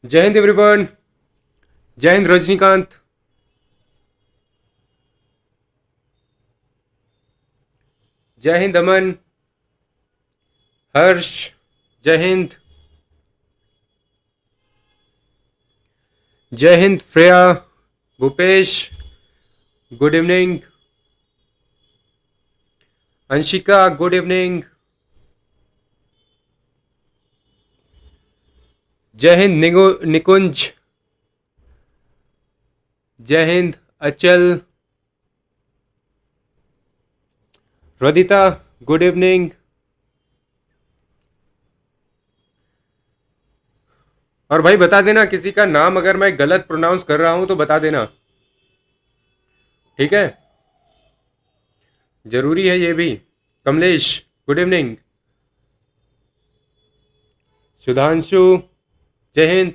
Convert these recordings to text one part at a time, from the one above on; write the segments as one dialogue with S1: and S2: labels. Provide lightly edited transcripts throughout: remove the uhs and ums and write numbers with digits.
S1: जय हिंद एवरीवन। जय हिंद रजनीकांत। जय हिंद अमन। हर्ष। जय हिंद। जय Hind Shreya. Bhupesh. Good evening. Anshika good evening. जय हिंद निकुंज। जय हिंद अचल। रदिता गुड इवनिंग। और भाई बता देना किसी का नाम अगर मैं गलत प्रोनाउंस कर रहा हूं तो बता देना। ठीक है। जरूरी है ये भी। Kamlesh good evening. सुधांशु जय हिंद।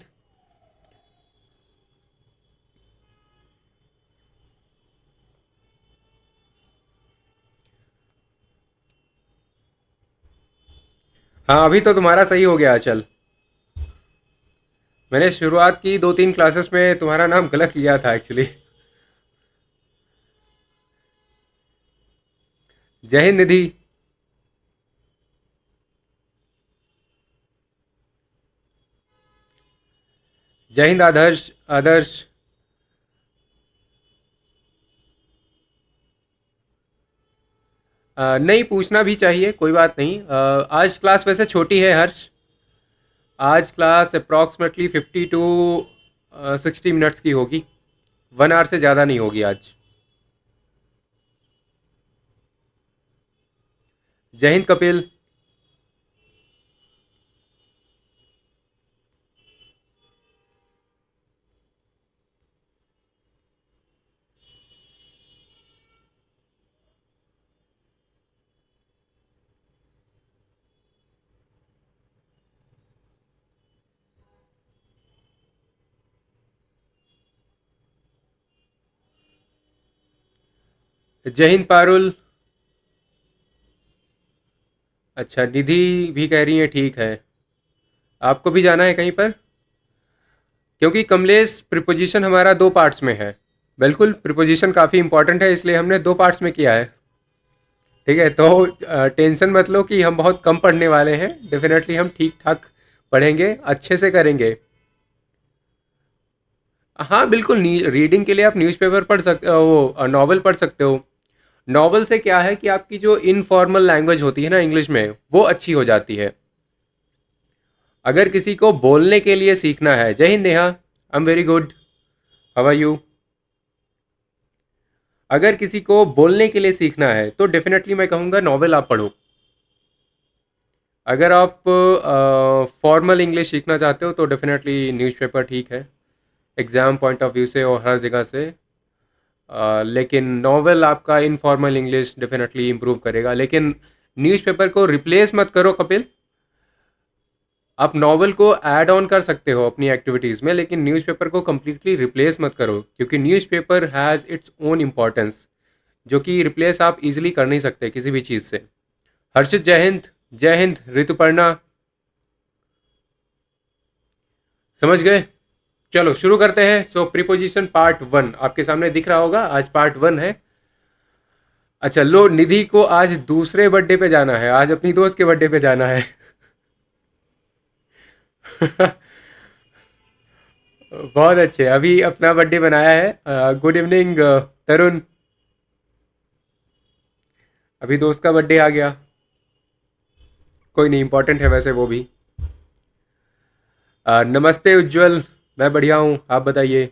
S1: हाँ अभी तो तुम्हारा सही हो गया अचल। मैंने शुरुआत की 2-3 क्लासेस में तुम्हारा नाम गलत लिया था एक्चुअली। जय हिंद निधि। जय हिंद आदर्श। आदर्श। नहीं पूछना भी चाहिए कोई बात नहीं। आज क्लास वैसे छोटी है हर्ष। आज क्लास अप्रॉक्सीमेटली 50 to 60 मिनट्स की होगी। 1 आवर से ज़्यादा नहीं होगी आज। जय हिंद कपिल। जय हिंद पारुल। अच्छा निधि भी कह रही है ठीक है। आपको भी जाना है कहीं पर? क्योंकि कमलेश प्रिपोजिशन हमारा 2 पार्ट्स में है। बिल्कुल प्रिपोजिशन काफ़ी इंपॉर्टेंट है इसलिए हमने 2 पार्ट्स में किया है। ठीक है तो टेंशन मत लो कि हम बहुत कम पढ़ने वाले हैं। डेफिनेटली हम ठीक ठाक पढ़ेंगे अच्छे से करेंगे। हाँ बिल्कुल रीडिंग के लिए आप न्यूज़पेपर पढ़ सकते हो, वो नॉवल पढ़ सकते हो। नॉवल से क्या है कि आपकी जो इनफॉर्मल लैंग्वेज होती है ना इंग्लिश में वो अच्छी हो जाती है। अगर किसी को बोलने के लिए सीखना है, जय हिंद Neha. I am very good. How are you? अगर किसी को बोलने के लिए सीखना है तो डेफिनेटली मैं कहूँगा नॉवल आप पढ़ो। अगर आप फॉर्मल इंग्लिश सीखना चाहते हो तो डेफिनेटली न्यूज़पेपर ठीक है एग्ज़ाम पॉइंट ऑफ व्यू से और हर जगह से। लेकिन नॉवल आपका इनफॉर्मल इंग्लिश डेफिनेटली इम्प्रूव करेगा। लेकिन न्यूज़पेपर को रिप्लेस मत करो कपिल। आप नॉवल को ऐड ऑन कर सकते हो अपनी एक्टिविटीज़ में लेकिन न्यूज़पेपर को कम्प्लीटली रिप्लेस मत करो क्योंकि newspaper has its own importance जो कि रिप्लेस आप इजीली कर नहीं सकते किसी भी चीज़ से। हर्षित जय हिंद। जय हिंद ऋतुपर्णा। समझ गए? चलो शुरू करते हैं। सो प्रीपोजिशन पार्ट 1 आपके सामने दिख रहा होगा। आज पार्ट 1 है। अच्छा लो निधि को आज दूसरे बर्थडे पे जाना है, आज अपनी दोस्त के बर्थडे पे जाना है। बहुत अच्छे। अभी अपना बर्थडे बनाया है। गुड इवनिंग तरुण। अभी दोस्त का बर्थडे आ गया। कोई नहीं इम्पोर्टेंट है वैसे वो भी। नमस्ते उज्जवल। मैं बढ़िया हूँ आप बताइए।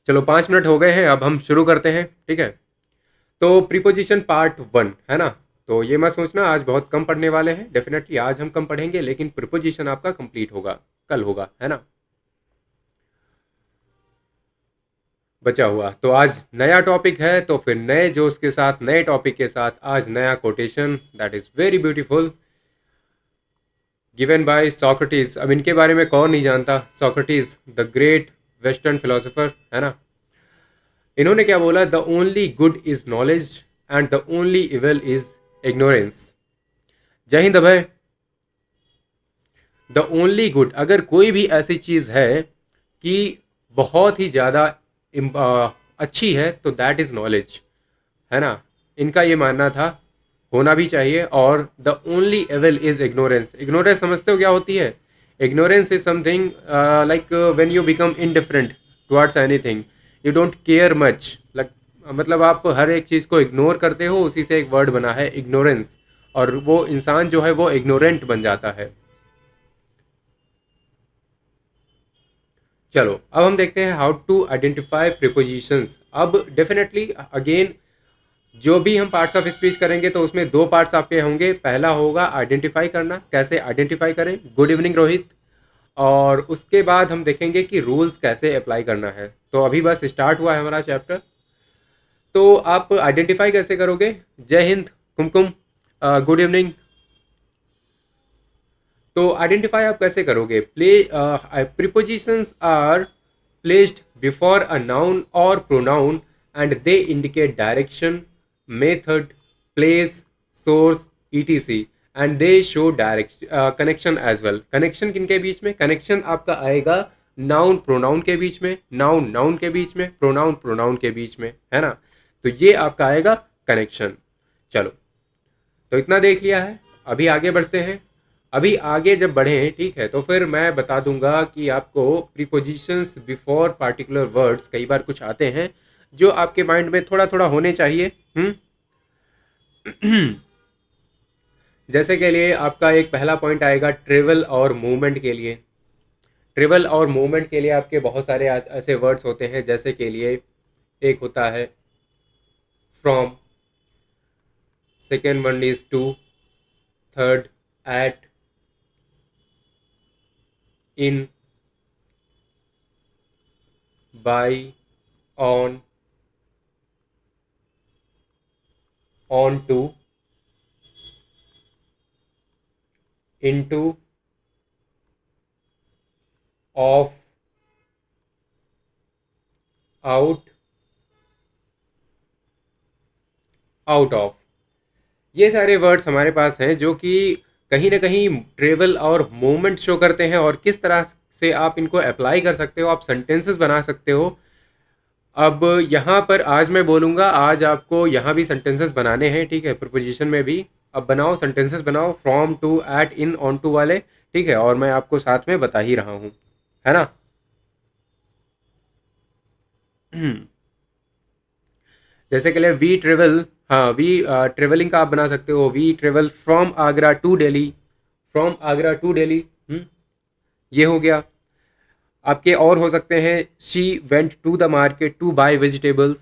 S1: चलो 5 मिनट हो गए हैं अब हम शुरू करते हैं। ठीक है तो प्रीपोजिशन पार्ट 1 है ना। तो ये मत सोचना आज बहुत कम पढ़ने वाले हैं। डेफिनेटली आज हम कम पढ़ेंगे लेकिन प्रीपोजिशन आपका कंप्लीट होगा कल होगा है ना। बचा हुआ तो आज नया टॉपिक है तो फिर नए जोश के साथ नए टॉपिक के साथ आज नया quotation that is very beautiful given by Socrates. अब इनके बारे में कौन नहीं जानता, Socrates the great western philosopher है ना। इन्होंने क्या बोला, the only good is knowledge and the only evil is ignorance. जय हिंद अभय। द ओनली गुड, अगर कोई भी ऐसी चीज़ है कि बहुत ही ज़्यादा अच्छी है तो दैट इज़ नॉलेज, है ना। इनका ये मानना था, होना भी चाहिए। और the only evil is ignorance. Ignorance समझते हो क्या होती है? Ignorance is something like when you become indifferent towards anything, you don't care much, like मतलब आप हर एक चीज़ को इग्नोर करते हो, उसी से एक वर्ड बना है इग्नोरेंस। और वो इंसान जो है वो इग्नोरेंट बन जाता है। चलो अब हम देखते हैं हाउ टू आइडेंटिफाई प्रीपोजिशंस। अब डेफिनेटली अगेन जो भी हम पार्ट्स ऑफ स्पीच करेंगे तो उसमें दो पार्ट्स आपके होंगे। पहला होगा आइडेंटिफाई करना, कैसे आइडेंटिफाई करें, गुड इवनिंग रोहित। और उसके बाद हम देखेंगे कि रूल्स कैसे अप्लाई करना है। तो अभी बस स्टार्ट हुआ है हमारा चैप्टर। तो आप आइडेंटिफाई कैसे करोगे? जय हिंद कुमकुम, गुड इवनिंग। तो आइडेंटिफाई आप कैसे करोगे? Prepositions are placed before a noun और pronoun and they indicate direction, method, place, source, etc and they show direction connection as well. Connection किनके बीच में? कनेक्शन आपका आएगा नाउन प्रोनाउन के बीच में, नाउन नाउन के बीच में, प्रोनाउन प्रोनाउन के बीच में, है ना। तो ये आपका आएगा कनेक्शन। चलो, तो इतना देख लिया है, अभी आगे बढ़ते हैं। अभी आगे जब बढ़ें, ठीक है, तो फिर मैं बता दूंगा कि आपको प्रीपोजिशंस बिफोर पार्टिकुलर वर्ड्स कई बार कुछ आते हैं जो आपके माइंड में थोड़ा थोड़ा होने चाहिए। जैसे के लिए आपका एक पहला पॉइंट आएगा ट्रेवल और मूवमेंट के लिए। ट्रेवल और मूवमेंट के लिए आपके बहुत सारे ऐसे वर्ड्स होते हैं, जैसे के लिए एक होता है from, second one is to, third at, in, by, on, onto, into, of, out, out of. ये सारे वर्ड्स हमारे पास हैं जो कि कहीं ना कहीं ट्रेवल और मूवमेंट शो करते हैं, और किस तरह से आप इनको अप्लाई कर सकते हो, आप सेंटेंसेस बना सकते हो। अब यहाँ पर आज मैं बोलूँगा, आज आपको यहाँ भी सेंटेंसेस बनाने हैं, ठीक है, प्रीपोजिशन में भी। अब बनाओ, सेंटेंसेस बनाओ, from to at in onto वाले, ठीक है, और मैं आपको साथ में बता ही रहा हूँ, है ना। जैसे के लिए वी ट्रेवल, हाँ वी ट्रेवलिंग का आप बना सकते हो, we travel from Agra to Delhi, from Agra to Delhi. ये हो गया। आपके और हो सकते हैं, she went to the market to buy vegetables.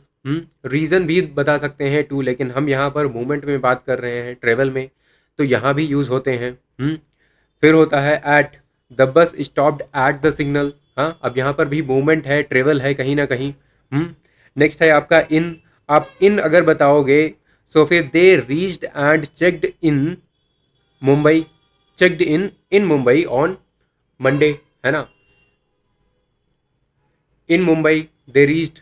S1: Reason भी बता सकते हैं टू, लेकिन हम यहाँ पर मूवमेंट में बात कर रहे हैं, ट्रेवल में, तो यहाँ भी यूज़ होते हैं। फिर होता है at, the bus stopped at the signal. हाँ, अब यहाँ पर भी मूवमेंट है, ट्रेवल है कहीं ना कहीं। नेक्स्ट है आपका इन। आप इन अगर बताओगे, सो फिर they reached and checked in Mumbai, checked in Mumbai on Monday, है ना। In Mumbai they reached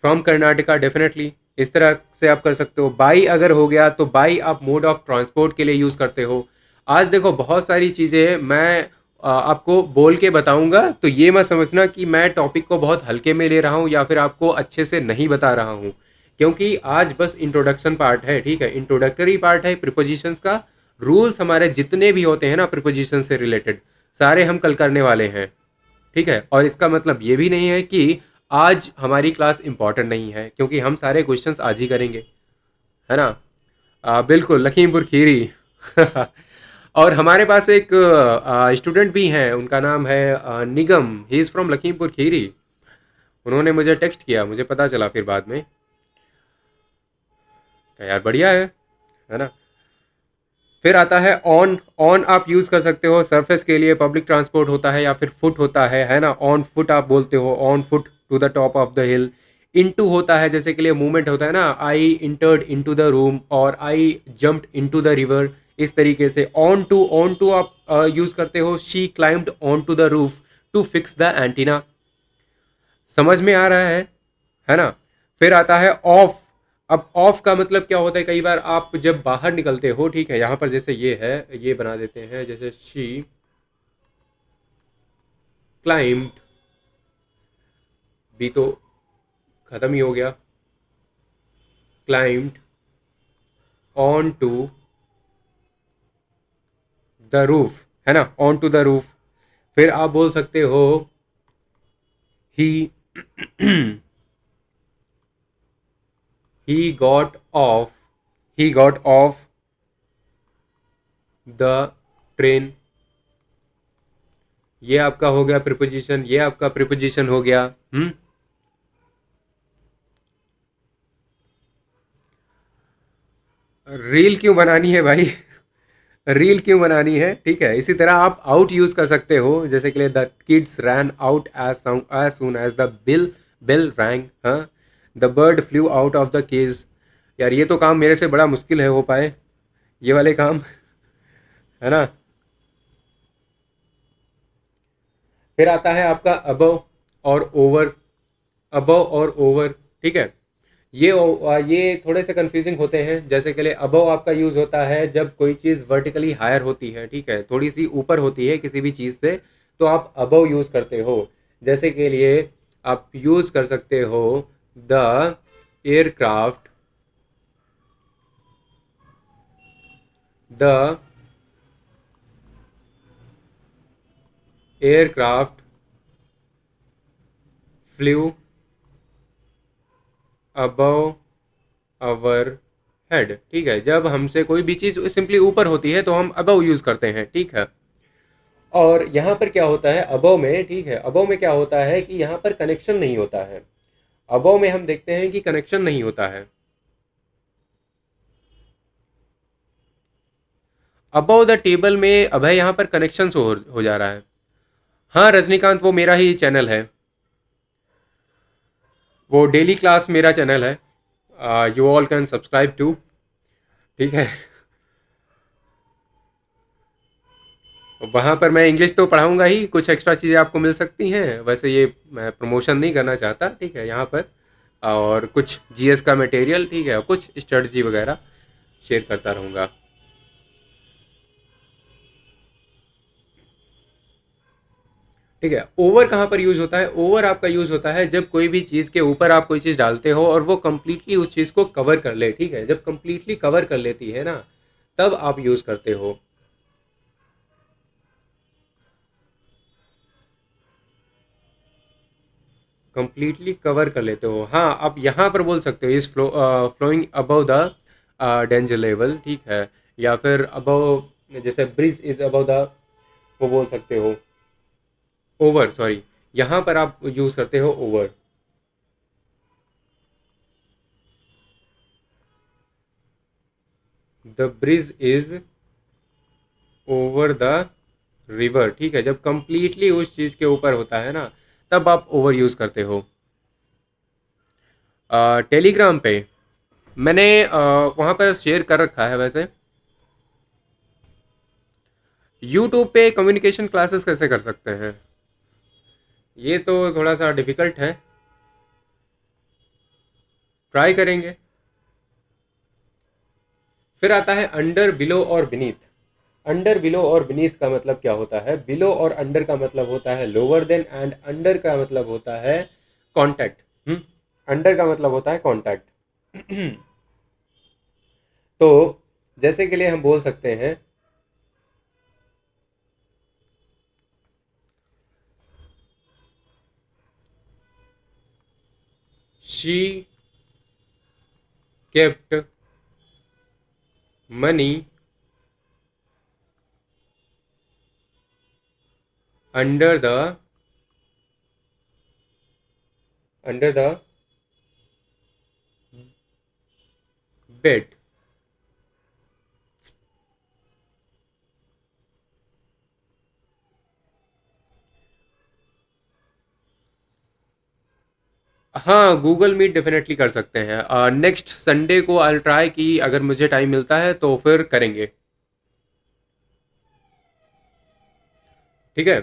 S1: from Karnataka, definitely इस तरह से आप कर सकते हो। बाई अगर हो गया तो बाई आप मोड ऑफ ट्रांसपोर्ट के लिए यूज़ करते हो। आज देखो बहुत सारी चीज़ें मैं आपको बोल के बताऊंगा, तो ये मत समझना कि मैं टॉपिक को बहुत हल्के में ले रहा हूँ या फिर आपको अच्छे से नहीं बता रहा हूँ, क्योंकि आज बस इंट्रोडक्शन पार्ट है, ठीक है, इंट्रोडक्टरी पार्ट है प्रीपोजिशंस का। रूल्स हमारे जितने भी होते हैं ना प्रीपोजिशन से रिलेटेड, सारे हम कल करने वाले हैं, ठीक है। और इसका मतलब ये भी नहीं है कि आज हमारी क्लास इंपॉर्टेंट नहीं है, क्योंकि हम सारे क्वेश्चंस आज ही करेंगे, है ना। बिल्कुल, लखीमपुर खीरी। और हमारे पास एक स्टूडेंट भी हैं, उनका नाम है Nigam, he is from Lakhimpur Kheri. उन्होंने मुझे टेक्स्ट किया, मुझे पता चला फिर बाद में। तो यार बढ़िया है ना। फिर आता है ऑन। ऑन आप यूज़ कर सकते हो सरफेस के लिए, पब्लिक ट्रांसपोर्ट होता है या फिर फुट होता है ना। ऑन फुट आप बोलते हो, on foot to the top of the hill. Into होता है, जैसे के लिए मूवमेंट होता है ना, I entered into the room और I jumped into the river, इस तरीके से। ऑन टू आप यूज़ करते हो, she climbed onto the roof to fix the antenna. समझ में आ रहा है ना। फिर आता है ऑफ। अब ऑफ का मतलब क्या होता है, कई बार आप जब बाहर निकलते हो, ठीक है, यहाँ पर जैसे ये है, ये बना देते हैं, जैसे शी क्लाइम्ड, भी तो खत्म ही हो गया, climbed onto the roof, है ना, ऑन टू द रूफ। फिर आप बोल सकते हो he he got off, he got off the train. ये आपका हो गया प्रिपोजिशन, ये आपका प्रिपोजिशन हो गया। रील क्यों बनानी है भाई? रील क्यों बनानी है, ठीक है। इसी तरह आप आउट यूज कर सकते हो, जैसे कि the kids ran out as soon as the bell rang, हाँ। The bird flew out of the cage. यार ये तो काम मेरे से बड़ा मुश्किल है हो पाए, ये वाले काम, है ना। फिर आता है आपका अबव और ओवर, अबव और ओवर, ठीक है। ये थोड़े से कंफ्यूजिंग होते हैं। जैसे कि लिए अबव आपका यूज़ होता है जब कोई चीज़ वर्टिकली हायर होती है, ठीक है, थोड़ी सी ऊपर होती है किसी भी चीज़ से, तो आप अबव यूज़ करते हो। जैसे के लिए आप यूज़ कर सकते हो the aircraft, the aircraft flu above our head, ठीक है। जब हमसे कोई भी चीज़ सिंपली ऊपर होती है तो हम अबव यूज़ करते हैं, ठीक है। और यहाँ पर क्या होता है अबव में, ठीक है, अबव में क्या होता है कि यहाँ पर कनेक्शन नहीं होता है। अबव में हम देखते हैं कि कनेक्शन नहीं होता है। अबव द टेबल में अभय यहाँ पर कनेक्शन हो जा रहा है। हाँ रजनीकांत, वो मेरा ही चैनल है, वो डेली क्लास मेरा चैनल है, you all can subscribe to, ठीक है। वहाँ पर मैं इंग्लिश तो पढ़ाऊँगा ही, कुछ एक्स्ट्रा चीज़ें आपको मिल सकती हैं। वैसे ये मैं प्रमोशन नहीं करना चाहता, ठीक है, यहाँ पर। और कुछ जीएस का मटेरियल, ठीक है, और कुछ स्ट्रेटजी वगैरह शेयर करता रहूँगा। ठीक है। ओवर कहाँ पर यूज़ होता है? ओवर आपका यूज़ होता है जब कोई भी चीज़ के ऊपर आप कोई चीज़ डालते हो और वो कंप्लीटली उस चीज़ को कवर कर ले, ठीक है। जब कंप्लीटली कवर कर लेती है ना, तब आप यूज़ करते हो। कंप्लीटली कवर कर लेते हो, हाँ। आप यहाँ पर बोल सकते हो is flowing above the danger level, ठीक है। या फिर अबव, जैसे ब्रिज इज अबव द, वो बोल सकते हो ओवर, सॉरी, यहाँ पर आप यूज़ करते हो over. The bridge is over the river, ठीक है। जब कंप्लीटली उस चीज़ के ऊपर होता है ना, तब आप ओवर यूज़ करते हो। टेलीग्राम पे मैंने वहाँ पर शेयर कर रखा है वैसे। यूट्यूब पे कम्युनिकेशन क्लासेस कैसे कर सकते हैं, ये तो थोड़ा सा डिफ़िकल्ट है, ट्राई करेंगे। फिर आता है अंडर, बिलो और बीनीथ। अंडर, बिलो और बीनीथ का मतलब क्या होता है? बिलो और अंडर का मतलब होता है लोअर देन, एंड अंडर का मतलब होता है कॉन्टैक्ट। अंडर का मतलब होता है कॉन्टैक्ट। तो जैसे के लिए हम बोल सकते हैं she kept money under the, under the bed. हाँ गूगल मीट डेफिनेटली कर सकते हैं। नेक्स्ट संडे को आई ट्राई कि अगर मुझे टाइम मिलता है तो फिर करेंगे, ठीक है।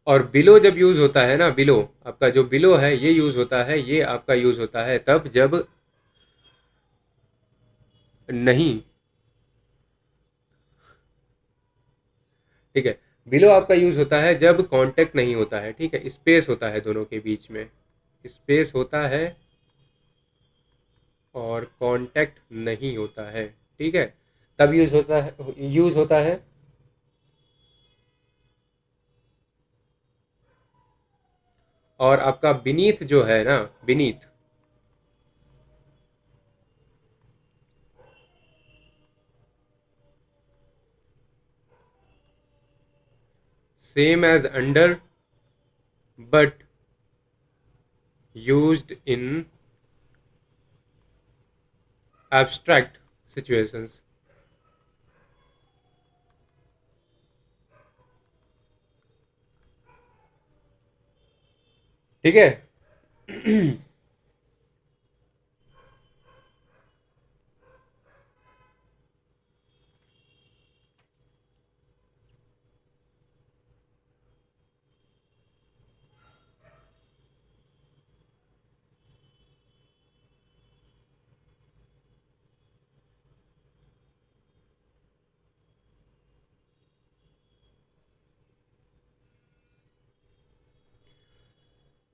S1: और बिलो जब यूज़ होता है ना, बिलो आपका जो बिलो है ये यूज़ होता है, ये आपका यूज़ होता है तब जब नहीं, ठीक है। बिलो आपका यूज़ होता है जब कांटेक्ट नहीं होता है, ठीक है, स्पेस होता है दोनों के बीच में, स्पेस होता है और कांटेक्ट नहीं होता है, ठीक है, तब यूज़ होता है। और आपका बीनीथ जो है ना, beneath, same as under but used in abstract situations, ठीक है।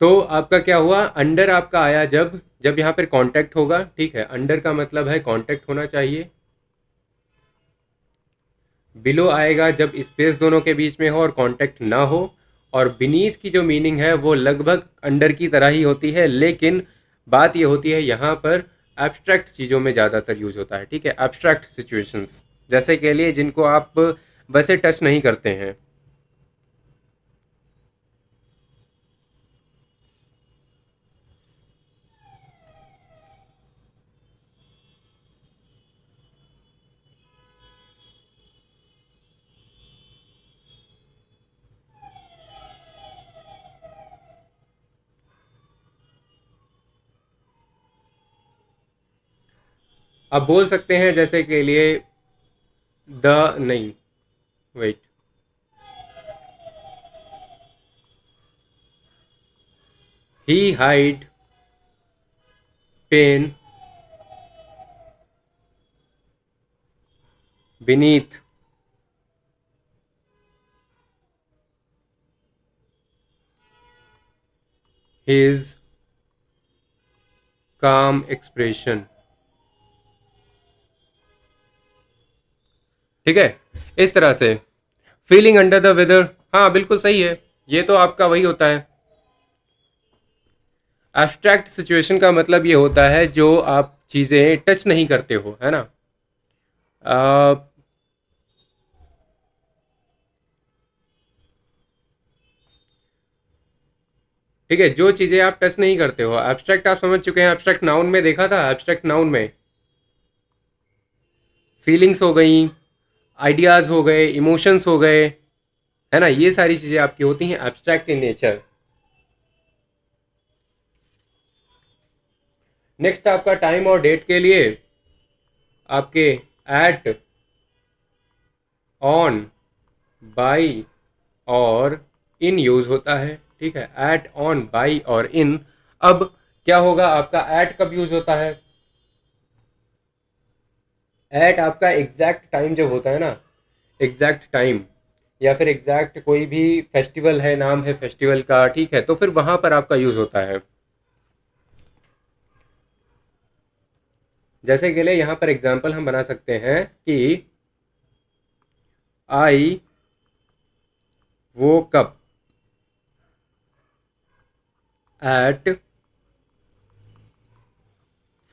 S1: तो आपका क्या हुआ, अंडर आपका आया जब जब यहाँ पर कांटेक्ट होगा, ठीक है, अंडर का मतलब है कांटेक्ट होना चाहिए। बिलो आएगा जब स्पेस दोनों के बीच में हो और कांटेक्ट ना हो। और बीनीथ की जो मीनिंग है वो लगभग अंडर की तरह ही होती है, लेकिन बात ये होती है यहाँ पर एब्स्ट्रैक्ट चीज़ों में ज़्यादातर यूज़ होता है, ठीक है, एब्स्ट्रैक्ट सिचुएशंस जैसे के लिए जिनको आप वैसे टच नहीं करते हैं। आप बोल सकते हैं जैसे के लिए द, नहीं, wait, he hide pain beneath his calm expression, ठीक है, इस तरह से। फीलिंग अंडर द वेदर, हाँ बिल्कुल सही है, ये तो आपका वही होता है। एब्स्ट्रैक्ट सिचुएशन का मतलब ये होता है जो आप चीज़ें टच नहीं करते हो, है ना। अ, ठीक है, जो चीज़ें आप टच नहीं करते हो, एब्स्ट्रैक्ट आप समझ चुके हैं, एब्स्ट्रैक्ट नाउन में देखा था, एब्स्ट्रैक्ट नाउन में फीलिंग्स हो गई, आइडियाज़ हो गए, इमोशंस हो गए, है ना, ये सारी चीज़ें आपकी होती हैं एब्स्ट्रैक्ट इन नेचर। नेक्स्ट आपका टाइम और डेट के लिए आपके एट, ऑन, बाई और इन यूज़ होता है, ठीक है, एट, ऑन, बाई और इन। अब क्या होगा, आपका एट कब यूज़ होता है, एट आपका एग्जैक्ट टाइम जब होता है ना, एग्जैक्ट टाइम, या फिर एग्जैक्ट कोई भी फेस्टिवल है, नाम है फेस्टिवल का, ठीक है, तो फिर वहां पर आपका यूज़ होता है। जैसे के लिए यहाँ पर एग्जाम्पल हम बना सकते हैं कि आई वो कप एट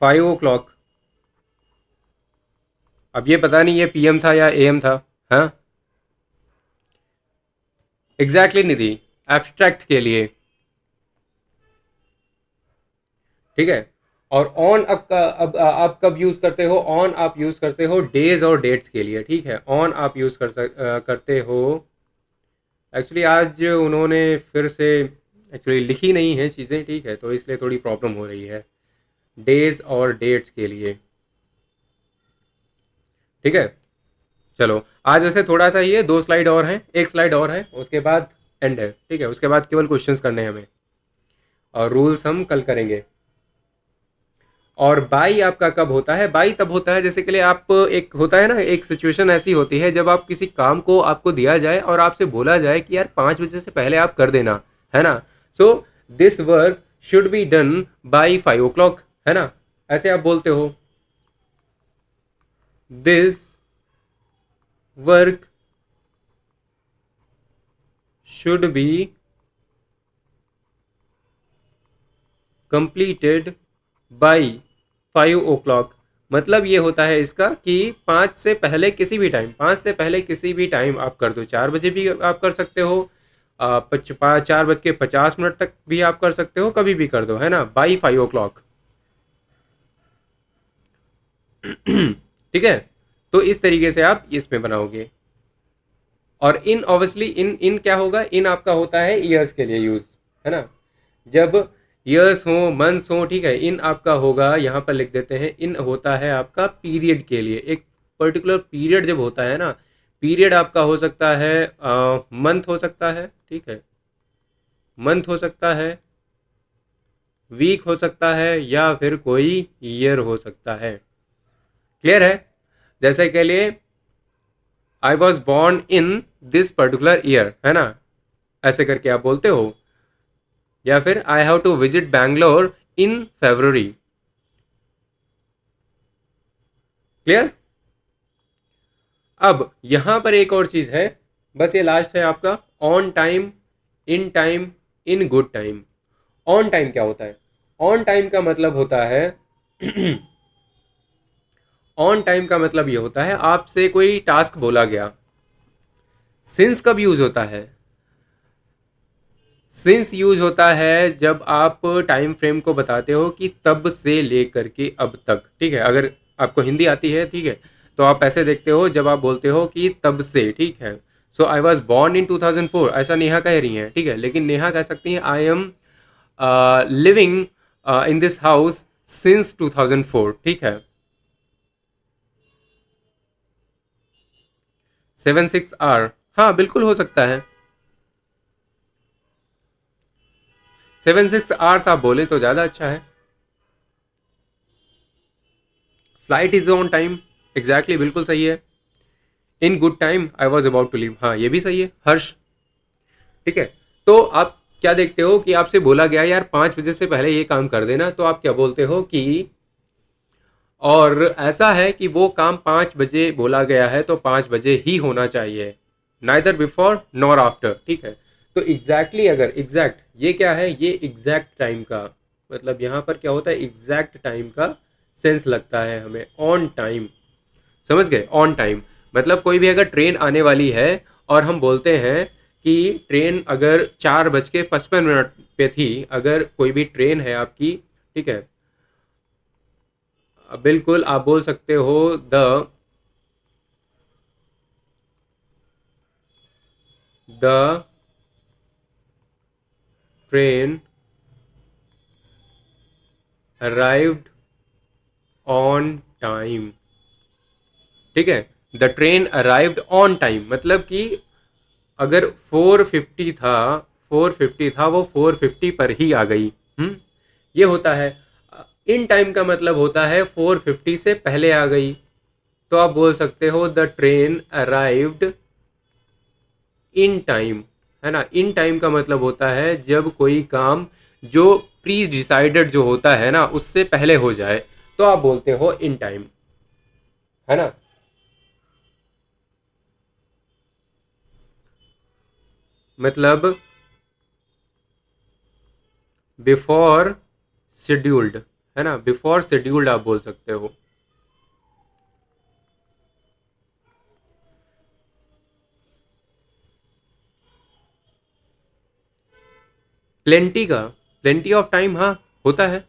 S1: 5 o'clock। अब ये पता नहीं ये पीएम था या एएम था, हाँ, एग्जैक्टली नहीं थी, एब्स्ट्रैक्ट के लिए, ठीक है। और ऑन अब आप कब यूज करते हो, ऑन आप यूज करते हो डेज और डेट्स के लिए, ठीक है, ऑन आप यूज करते हो। एक्चुअली आज उन्होंने फिर से एक्चुअली लिखी नहीं है चीज़ें, ठीक है, तो इसलिए थोड़ी प्रॉब्लम हो रही है, डेज और डेट्स के लिए, ठीक है। चलो, आज वैसे थोड़ा सा ही है, 2 स्लाइड और हैं, एक स्लाइड और है, उसके बाद एंड है, ठीक है। उसके बाद केवल क्वेश्चंस करने हैं हमें, और रूल्स हम कल करेंगे। और बाई आपका कब होता है? बाई तब होता है जैसे के लिए आप, एक होता है ना, एक सिचुएशन ऐसी होती है जब आप किसी काम को आपको दिया जाए और आपसे बोला जाए कि यार 5 बजे से पहले आप कर देना, है ना। So this work should be done by 5 o'clock, है ना, ऐसे आप बोलते हो। This work should be completed by 5 o'clock। मतलब ये होता है इसका कि 5 से पहले किसी भी टाइम आप कर दो। 4 बजे भी आप कर सकते हो, 4:50 तक भी आप कर सकते हो, कभी भी कर दो, है ना, बाई 5 o'clock। ठीक है। तो इस तरीके से आप इसमें बनाओगे। और इन ऑब्वियसली इन इन क्या होगा, इन आपका होता है ईयर्स के लिए यूज, है ना। जब ईयर्स हो, मंथ्स हो, ठीक है, इन आपका होगा, यहाँ पर लिख देते हैं, इन होता है आपका पीरियड के लिए। एक पर्टिकुलर पीरियड जब होता है ना, पीरियड आपका हो सकता है मंथ हो सकता है, ठीक है, मंथ हो सकता है, वीक हो सकता है, या फिर कोई ईयर हो सकता है। क्लियर है? जैसे के लिए I was born in this particular year, है ना, ऐसे करके आप बोलते हो। या फिर I have to visit Bangalore in February. Clear? अब यहां पर एक और चीज है, बस ये लास्ट है आपका, on time, in time, in good time. On time क्या होता है? ऑन टाइम का मतलब होता है ऑन टाइम का मतलब ये होता है आपसे कोई टास्क बोला गया। सिंस कब यूज होता है? सिंस यूज होता है जब आप टाइम फ्रेम को बताते हो कि तब से लेकर के अब तक, ठीक है। अगर आपको हिंदी आती है, ठीक है, तो आप ऐसे देखते हो जब आप बोलते हो कि तब से, ठीक है। सो आई वॉज बॉर्न इन 2004, ऐसा नेहा कह रही हैं, ठीक है, लेकिन नेहा कह सकती हैं I am living in this house since 2004, ठीक है। 7 6 आवर, हाँ बिल्कुल हो सकता है। 7 6 आवर्स आप बोले तो ज़्यादा अच्छा है। Flight is on time, exactly, बिल्कुल सही है। In good time I was about to leave, हाँ ये भी सही है हर्ष। ठीक है। तो आप क्या देखते हो कि आपसे बोला गया यार 5 बजे से पहले ये काम कर देना, तो आप क्या बोलते हो कि, और ऐसा है कि वो काम 5 बजे बोला गया है तो 5 बजे ही होना चाहिए, नाइदर बिफोर नॉर आफ्टर, ठीक है। तो एग्जैक्टली अगर एग्जैक्ट, ये क्या है, ये एग्जैक्ट टाइम का मतलब यहाँ पर क्या होता है, एग्जैक्ट टाइम का सेंस लगता है हमें, ऑन टाइम। समझ गए? ऑन टाइम मतलब कोई भी अगर ट्रेन आने वाली है और हम बोलते हैं कि ट्रेन अगर 4:55 पे थी, अगर कोई भी ट्रेन है आपकी, ठीक है, बिल्कुल आप बोल सकते हो the train arrived on time, ठीक है। The train arrived on time मतलब कि अगर 450 था, 450 था, वो 450 पर ही आ गई। ये होता है। इन टाइम का मतलब होता है 450 से पहले आ गई, तो आप बोल सकते हो the train arrived in time, है ना। इन टाइम का मतलब होता है जब कोई काम जो प्री डिसाइडेड जो होता है ना उससे पहले हो जाए, तो आप बोलते हो इन टाइम, है ना। मतलब बिफोर शेड्यूल्ड, है ना, बिफोर शेड्यूल्ड आप बोल सकते हो। प्लेंटी का, प्लेंटी ऑफ टाइम, हाँ होता है।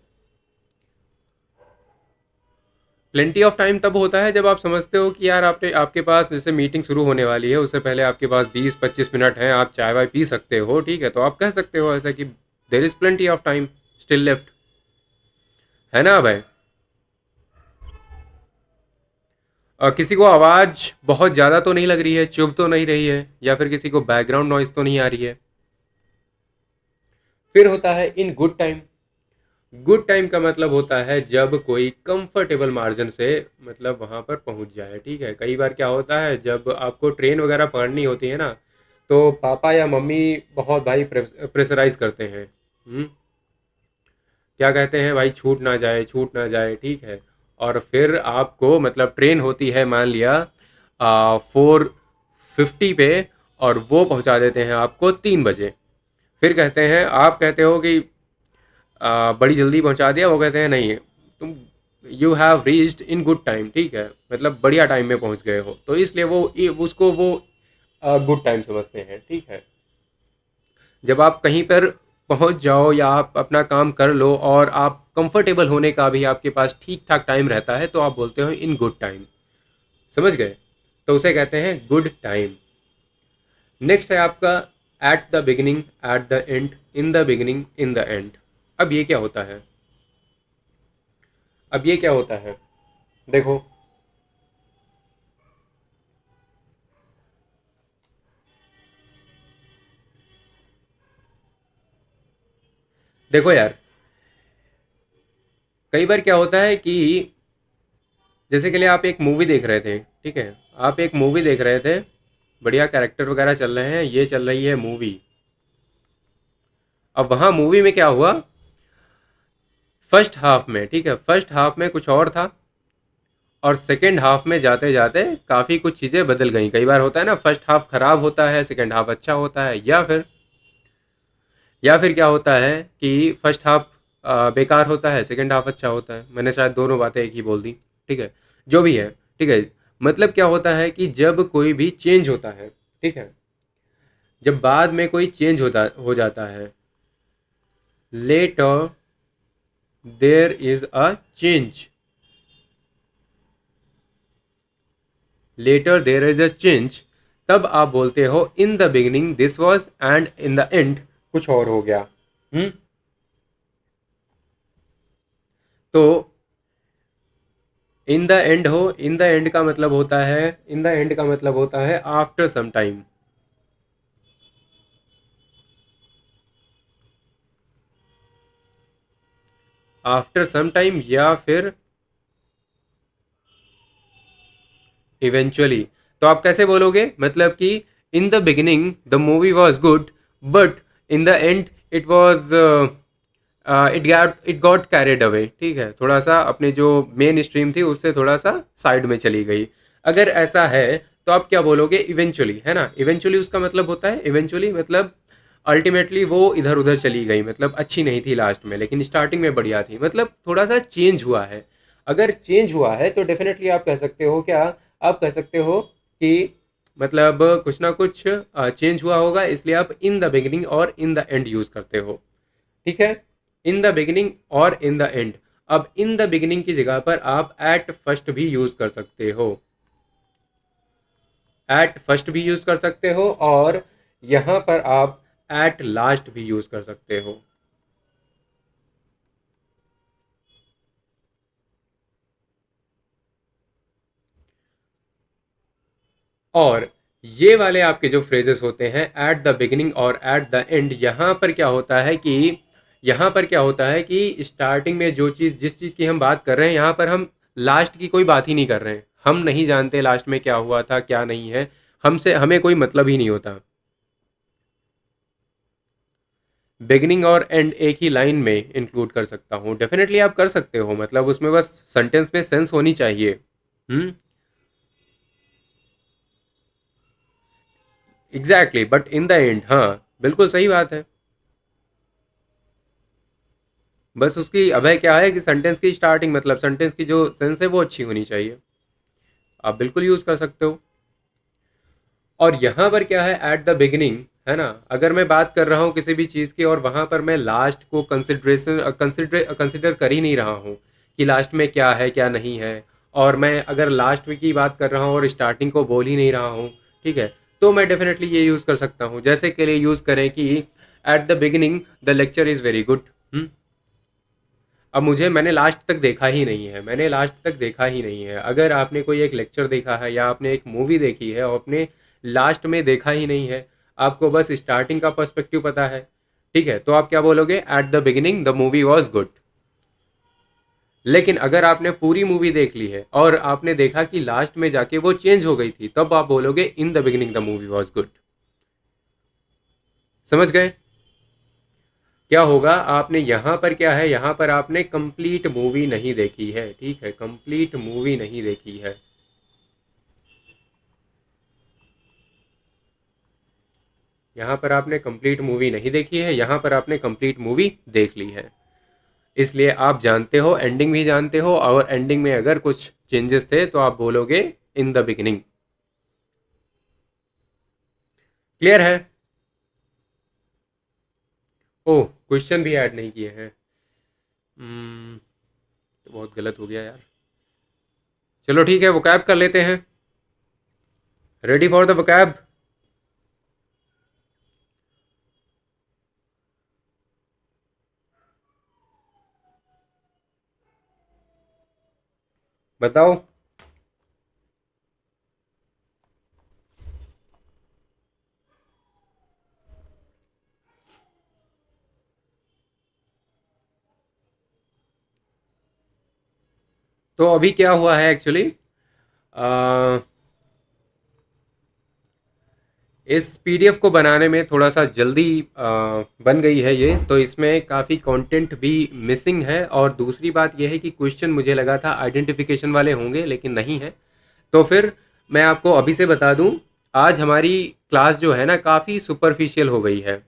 S1: प्लेंटी ऑफ टाइम तब होता है जब आप समझते हो कि यार आपने, आपके पास जैसे मीटिंग शुरू होने वाली है उससे पहले आपके पास 20 25 मिनट हैं, आप चाय वाय पी सकते हो, ठीक है, तो आप कह सकते हो ऐसा कि there is plenty of time still left, है ना भाई। किसी को आवाज़ बहुत ज़्यादा तो नहीं लग रही है, चुभ तो नहीं रही है, या फिर किसी को बैकग्राउंड नॉइज तो नहीं आ रही है? फिर होता है in good time. Good time का मतलब होता है जब कोई कंफर्टेबल मार्जिन से मतलब वहाँ पर पहुँच जाए, ठीक है। कई बार क्या होता है जब आपको ट्रेन वगैरह पकड़नी होती है ना, तो पापा या मम्मी बहुत भाई प्रेशराइज करते हैं। क्या कहते हैं भाई, छूट ना जाए, छूट ना जाए, ठीक है। और फिर आपको मतलब ट्रेन होती है मान लिया 4:50 पे, और वो पहुंचा देते हैं आपको 3 बजे। फिर कहते हैं, आप कहते हो कि बड़ी जल्दी पहुंचा दिया, वो कहते हैं नहीं, तुम you have reached in good time, ठीक है, मतलब बढ़िया टाइम में पहुंच गए हो, तो इसलिए उसको वो गुड टाइम समझते हैं, ठीक है। जब आप कहीं पर पहुंच जाओ या आप अपना काम कर लो और आप कंफर्टेबल होने का भी आपके पास ठीक ठाक टाइम रहता है, तो आप बोलते हो इन गुड टाइम। समझ गए? तो उसे कहते हैं गुड टाइम। नेक्स्ट है आपका at the beginning, at the end, in the beginning, in the and. अब ये क्या होता है? अब ये क्या होता है? देखो, देखो यार, कई बार क्या होता है कि जैसे के लिए आप एक मूवी देख रहे थे, ठीक है, आप एक मूवी देख रहे थे, बढ़िया कैरेक्टर वगैरह चल रहे हैं, ये चल रही है मूवी। अब वहाँ मूवी में क्या हुआ, फर्स्ट हाफ में, ठीक है, फर्स्ट हाफ में कुछ और था, और सेकेंड हाफ में जाते जाते काफ़ी कुछ चीज़ें बदल गई। कई बार होता है ना, फर्स्ट हाफ खराब होता है, सेकेंड हाफ अच्छा होता है, या फिर क्या होता है कि फर्स्ट हाफ बेकार होता है, सेकेंड हाफ अच्छा होता है। मैंने शायद दोनों बातें एक ही बोल दी, ठीक है, जो भी है, ठीक है। मतलब क्या होता है कि जब कोई भी चेंज होता है, ठीक है, जब बाद में कोई चेंज हो जाता है, later there is a change, later there is a change, तब आप बोलते हो in the beginning this was and in the end कुछ और हो गया। हम्म। तो इन द एंड हो, इन द एंड का मतलब होता है, इन द एंड का मतलब होता है after some time. After some time या फिर इवेंचुअली। तो आप कैसे बोलोगे, मतलब कि in the beginning the movie was good, but in the end it was it got carried away, ठीक है, थोड़ा सा अपने जो मेन स्ट्रीम थी उससे थोड़ा सा साइड में चली गई। अगर ऐसा है तो आप क्या बोलोगे, इवेंचुअली, है ना। इवेंचुअली उसका मतलब होता है, इवेंचुअली मतलब अल्टीमेटली वो इधर उधर चली गई, मतलब अच्छी नहीं थी लास्ट में, लेकिन स्टार्टिंग में बढ़िया थी, मतलब थोड़ा सा चेंज हुआ है। अगर चेंज हुआ है तो डेफिनेटली आप कह सकते हो क्या, आप कह सकते हो कि मतलब कुछ ना कुछ चेंज हुआ होगा, इसलिए आप इन द बिगिनिंग और इन द एंड यूज करते हो, ठीक है। इन द बिगिनिंग और इन द एंड। अब इन द बिगिनिंग की जगह पर आप एट फर्स्ट भी यूज कर सकते हो, एट फर्स्ट भी यूज कर सकते हो, और यहां पर आप एट लास्ट भी यूज कर सकते हो। और ये वाले आपके जो फ्रेजेस होते हैं एट द बिगिनिंग और एट द एंड, यहाँ पर क्या होता है कि, यहाँ पर क्या होता है कि स्टार्टिंग में जो चीज़, जिस चीज़ की हम बात कर रहे हैं, यहाँ पर हम लास्ट की कोई बात ही नहीं कर रहे हैं। हम नहीं जानते लास्ट में क्या हुआ था क्या नहीं है, हमसे हमें कोई मतलब ही नहीं होता। बिगिनिंग और एंड एक ही लाइन में इंक्लूड कर सकता हूँ, डेफिनेटली आप कर सकते हो, मतलब उसमें बस सेंटेंस में सेंस होनी चाहिए। Hmm. Exactly, but in the end, हाँ, बिल्कुल सही बात है। बस उसकी अभय क्या है कि सेंटेंस की स्टार्टिंग, मतलब सेंटेंस की जो सेंस है वो अच्छी होनी चाहिए। आप बिल्कुल यूज कर सकते हो। और यहाँ पर क्या है, एट द बिगिनिंग, है ना, अगर मैं बात कर रहा हूँ किसी भी चीज़ की और वहाँ पर मैं लास्ट को कंसिडर कर ही नहीं रहा हूँ कि लास्ट में क्या है क्या नहीं है, और मैं अगर लास्ट की बात कर रहा हूँ और स्टार्टिंग को बोल ही नहीं रहा हूँ, ठीक है, तो मैं डेफिनेटली ये यूज़ कर सकता हूँ। जैसे के लिए यूज़ करें कि at the beginning the lecture is very good. अब मैंने लास्ट तक देखा ही नहीं है, मैंने लास्ट तक देखा ही नहीं है। अगर आपने कोई एक लेक्चर देखा है या आपने एक मूवी देखी है और आपने लास्ट में देखा ही नहीं है, आपको बस स्टार्टिंग का पर्सपेक्टिव पता है, ठीक है, तो आप क्या बोलोगे? At the beginning the movie was good. लेकिन अगर आपने पूरी मूवी देख ली है और आपने देखा कि लास्ट में जाके वो चेंज हो गई थी, तब आप बोलोगे इन the beginning the movie was good. समझ गए? क्या होगा, आपने यहाँ पर क्या है, यहाँ पर आपने कंप्लीट मूवी नहीं देखी है। ठीक है, कंप्लीट मूवी नहीं देखी है। यहाँ पर आपने कंप्लीट मूवी नहीं देखी है, यहाँ पर आपने कंप्लीट मूवी देख ली है। इसलिए आप जानते हो, एंडिंग भी जानते हो, और एंडिंग में अगर कुछ चेंजेस थे तो आप बोलोगे इन द बिगिनिंग। क्लियर है? ओह, क्वेश्चन भी ऐड नहीं किए हैं। तो बहुत गलत हो गया यार। चलो ठीक है, वोकैब कर लेते हैं। Ready for the vocab? बताओ। तो अभी क्या हुआ है एक्चुअली, इस पीडीएफ को बनाने में थोड़ा सा जल्दी बन गई है ये, तो इसमें काफ़ी कंटेंट भी मिसिंग है। और दूसरी बात यह है कि क्वेश्चन मुझे लगा था आइडेंटिफिकेशन वाले होंगे, लेकिन नहीं है। तो फिर मैं आपको अभी से बता दूं, आज हमारी क्लास जो है ना, काफ़ी सुपरफिशियल हो गई है।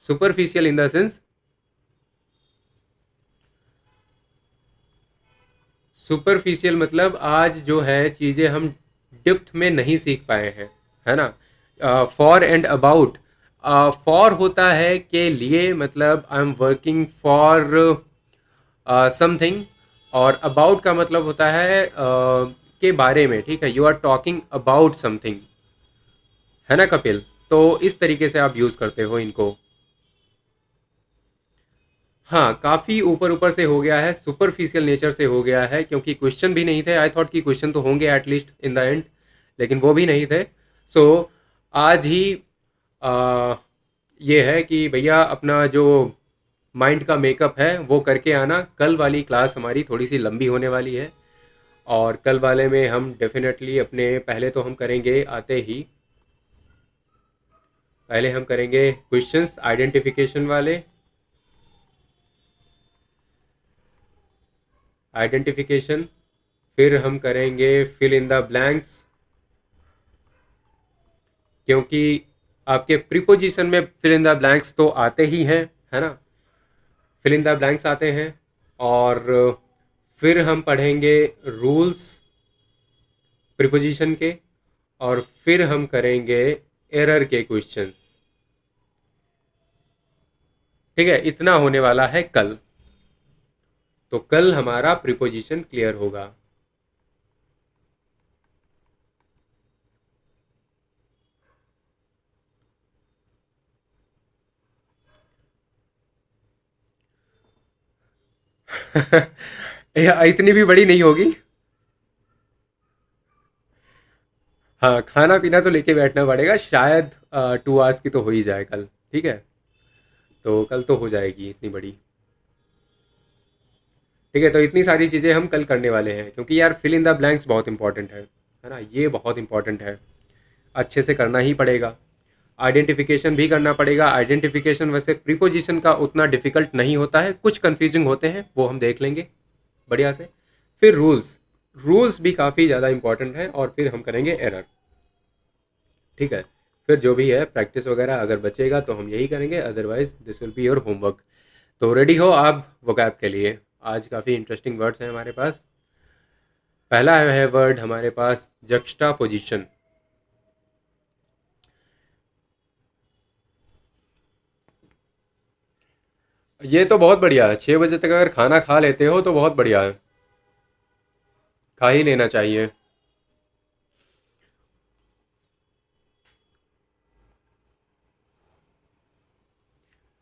S1: Superficial in the sense, superficial मतलब आज जो है चीज़ें हम डेप्थ में नहीं सीख पाए हैं, है ना। फॉर एंड अबाउट, फॉर होता है के लिए, मतलब I am working for something, और अबाउट का मतलब होता है के बारे में। ठीक है, you are talking about something, है ना कपिल? तो इस तरीके से आप यूज़ करते हो इनको। हाँ, काफ़ी ऊपर ऊपर से हो गया है, सुपरफिशियल नेचर से हो गया है, क्योंकि क्वेश्चन भी नहीं थे। आई थॉट कि क्वेश्चन तो होंगे एटलीस्ट इन द एंड, लेकिन वो भी नहीं थे। सो आज ही आ, ये है कि भैया अपना जो माइंड का मेकअप है वो करके आना। कल वाली क्लास हमारी थोड़ी सी लंबी होने वाली है, और कल वाले में हम डेफिनेटली अपने, पहले तो हम करेंगे आते ही, पहले हम करेंगे क्वेश्चंस आइडेंटिफिकेशन वाले। आइडेंटिफिकेशन, फिर हम करेंगे फिल इन द ब्लैंक्स, क्योंकि आपके प्रीपोजिशन में फिल इन द ब्लैंक्स तो आते ही हैं, है ना। फिल इन द ब्लैंक्स आते हैं। और फिर हम पढ़ेंगे रूल्स प्रीपोजिशन के, और फिर हम करेंगे एरर के क्वेश्चंस। ठीक है, इतना होने वाला है कल। तो कल हमारा प्रीपोजिशन क्लियर होगा। इतनी भी बड़ी नहीं होगी। हाँ, खाना पीना तो लेके बैठना पड़ेगा, शायद 2 आवर्स की तो हो ही जाए कल। ठीक है, तो कल तो हो जाएगी इतनी बड़ी। ठीक है, तो इतनी सारी चीज़ें हम कल करने वाले हैं, क्योंकि यार फिल इन द ब्लैंक्स बहुत इंपॉर्टेंट है ना, ये बहुत इंपॉर्टेंट है। अच्छे से करना ही पड़ेगा। आइडेंटिफिकेशन भी करना पड़ेगा। आइडेंटिफिकेशन वैसे प्रीपोजिशन का उतना डिफिकल्ट नहीं होता है, कुछ कंफ्यूजिंग होते हैं, वो हम देख लेंगे बढ़िया से। फिर रूल्स, रूल्स भी काफ़ी ज़्यादा इंपॉर्टेंट है, और फिर हम करेंगे एरर। ठीक है, फिर जो भी है प्रैक्टिस वगैरह अगर बचेगा तो हम यही करेंगे, otherwise this will be your homework. तो रेडी हो आप वोकैब के लिए? आज काफ़ी इंटरेस्टिंग वर्ड्स हैं हमारे पास। पहला है वर्ड हमारे पास जक्स्टा पोजिशन। ये तो बहुत बढ़िया है, 6 बजे तक अगर खाना खा लेते हो तो बहुत बढ़िया है, खा ही लेना चाहिए।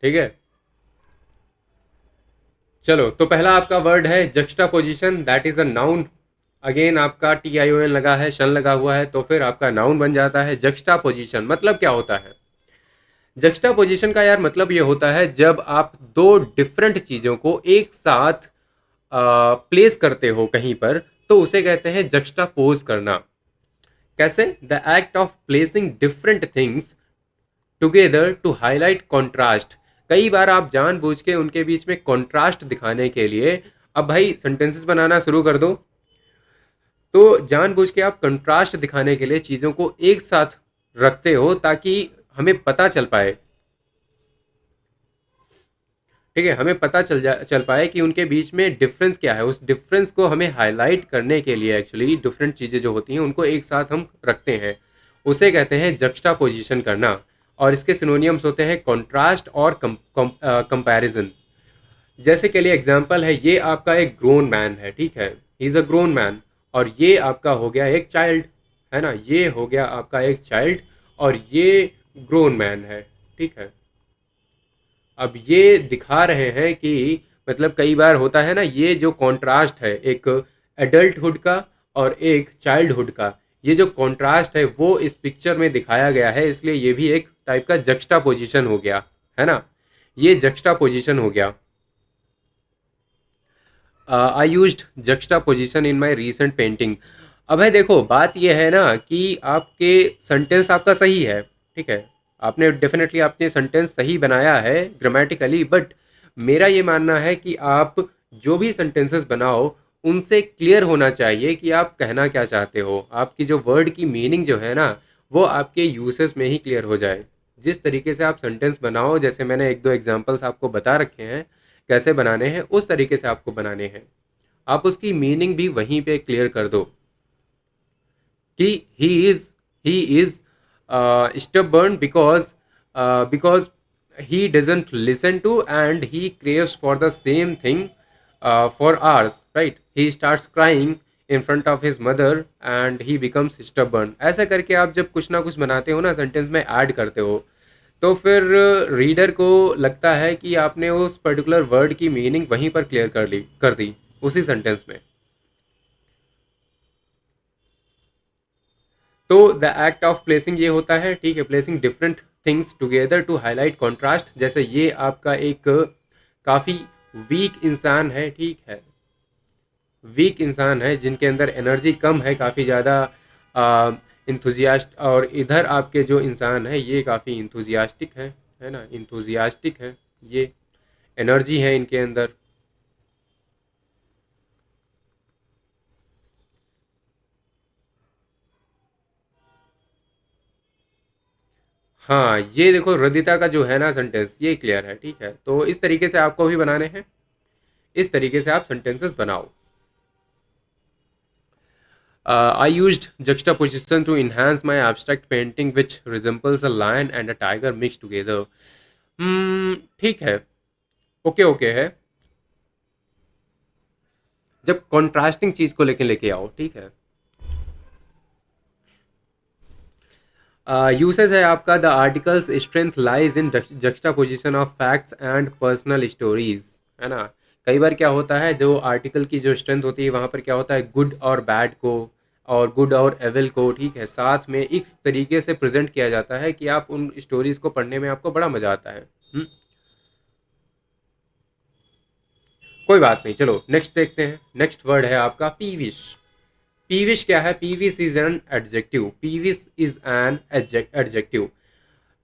S1: ठीक है, चलो तो पहला आपका वर्ड है juxta position, that is a noun. Again आपका TION लगा है, शन लगा हुआ है, तो फिर आपका नाउन बन जाता है। जक्स्टा पोजिशन मतलब क्या होता है? जक्स्टापोजिशन का यार मतलब ये होता है जब आप दो डिफरेंट चीज़ों को एक साथ प्लेस करते हो कहीं पर, तो उसे कहते हैं जक्स्टापोज करना। कैसे? The act of placing different things together to highlight contrast. कई बार आप जानबूझ के उनके बीच में कॉन्ट्रास्ट दिखाने के लिए, अब भाई सेंटेंसेस बनाना शुरू कर दो, तो जानबूझ के आप कंट्रास्ट दिखाने के लिए चीज़ों को एक साथ रखते हो ताकि हमें पता चल पाए, ठीक है, हमें पता चल पाए कि उनके बीच में डिफरेंस क्या है। उस डिफरेंस को हमें हाईलाइट करने के लिए एक्चुअली डिफरेंट चीज़ें जो होती हैं उनको एक साथ हम रखते हैं, उसे कहते हैं जक्स्टापोजिशन करना। और इसके सिनोनियम्स होते हैं कॉन्ट्रास्ट और कंपैरिजन। जैसे के लिए एग्जांपल है, ये आपका एक ग्रोन मैन है, ठीक है, he is a grown man, और ये आपका हो गया एक चाइल्ड, है ना, ये हो गया आपका एक चाइल्ड और ये ग्रोन मैन है, ठीक है। अब ये दिखा रहे हैं कि मतलब कई बार होता है ना, ये जो कॉन्ट्रास्ट है एक एडल्टहुड का और एक चाइल्डहुड का, ये जो कॉन्ट्रास्ट है वो इस पिक्चर में दिखाया गया है, इसलिए ये भी एक टाइप का जक्स्टा पोजिशन हो गया, है ना, ये जक्स्टा पोजिशन हो गया। I used juxta position in my recent painting. अब है देखो, बात यह है ना कि आपके सेंटेंस आपका सही है, ठीक है, आपने डेफिनेटली आपने सेंटेंस सही बनाया है ग्रामेटिकली, बट मेरा ये मानना है कि आप जो भी सेंटेंसेस बनाओ उनसे क्लियर होना चाहिए कि आप कहना क्या चाहते हो। आपकी जो वर्ड की मीनिंग जो है ना, वो आपके यूसेस में ही क्लियर हो जाए। जिस तरीके से आप सेंटेंस बनाओ, जैसे मैंने एक दो एग्जांपल्स आपको बता रखे हैं कैसे बनाने हैं, उस तरीके से आपको बनाने हैं। आप उसकी मीनिंग भी वहीं पे क्लियर कर दो कि he is stubborn because he doesn't listen to and he craves for the same thing for hours, right? He starts crying in front of his mother and he becomes stubborn। ऐसा करके आप जब कुछ ना कुछ बनाते हो ना, सेंटेंस में ऐड करते हो, तो फिर रीडर को लगता है कि आपने उस पर्टिकुलर वर्ड की मीनिंग वहीं पर क्लियर कर दी उसी सेंटेंस में। तो द एक्ट ऑफ प्लेसिंग ये होता है, ठीक है, placing different things together to highlight contrast. जैसे ये आपका एक काफ़ी वीक इंसान है, ठीक है, वीक इंसान है जिनके अंदर एनर्जी कम है, काफ़ी ज़्यादा इंथुजियास्ट, और इधर आपके जो इंसान है ये काफ़ी इंथुजियास्टिक है ना, इंथुजियास्टिक है, ये एनर्जी है इनके अंदर। हाँ, ये देखो रदिता का जो है ना सेंटेंस, ये क्लियर है, ठीक है, तो इस तरीके से आपको भी बनाने हैं, इस तरीके से आप सेंटेंसेस बनाओ। I used juxtaposition to enhance my abstract painting, which resembles a lion and a tiger mixed together. ठीक है, ओके ओके है, जब कॉन्ट्रास्टिंग चीज को लेके लेके आओ, ठीक है। यूसेज है आपका, the article's strength lies in juxtaposition of facts and personal stories, है ना। कई बार क्या होता है, जो आर्टिकल की जो स्ट्रेंथ होती है वहाँ पर क्या होता है, गुड और बैड को और गुड और एविल को, ठीक है, साथ में इस तरीके से प्रेजेंट किया जाता है कि आप उन स्टोरीज को पढ़ने में आपको बड़ा मजा आता है। कोई बात नहीं, चलो नेक्स्ट देखते हैं। नेक्स्ट वर्ड है आपका पीविश। पीविश क्या है? Peevish is an adjective, peevish is an adjective.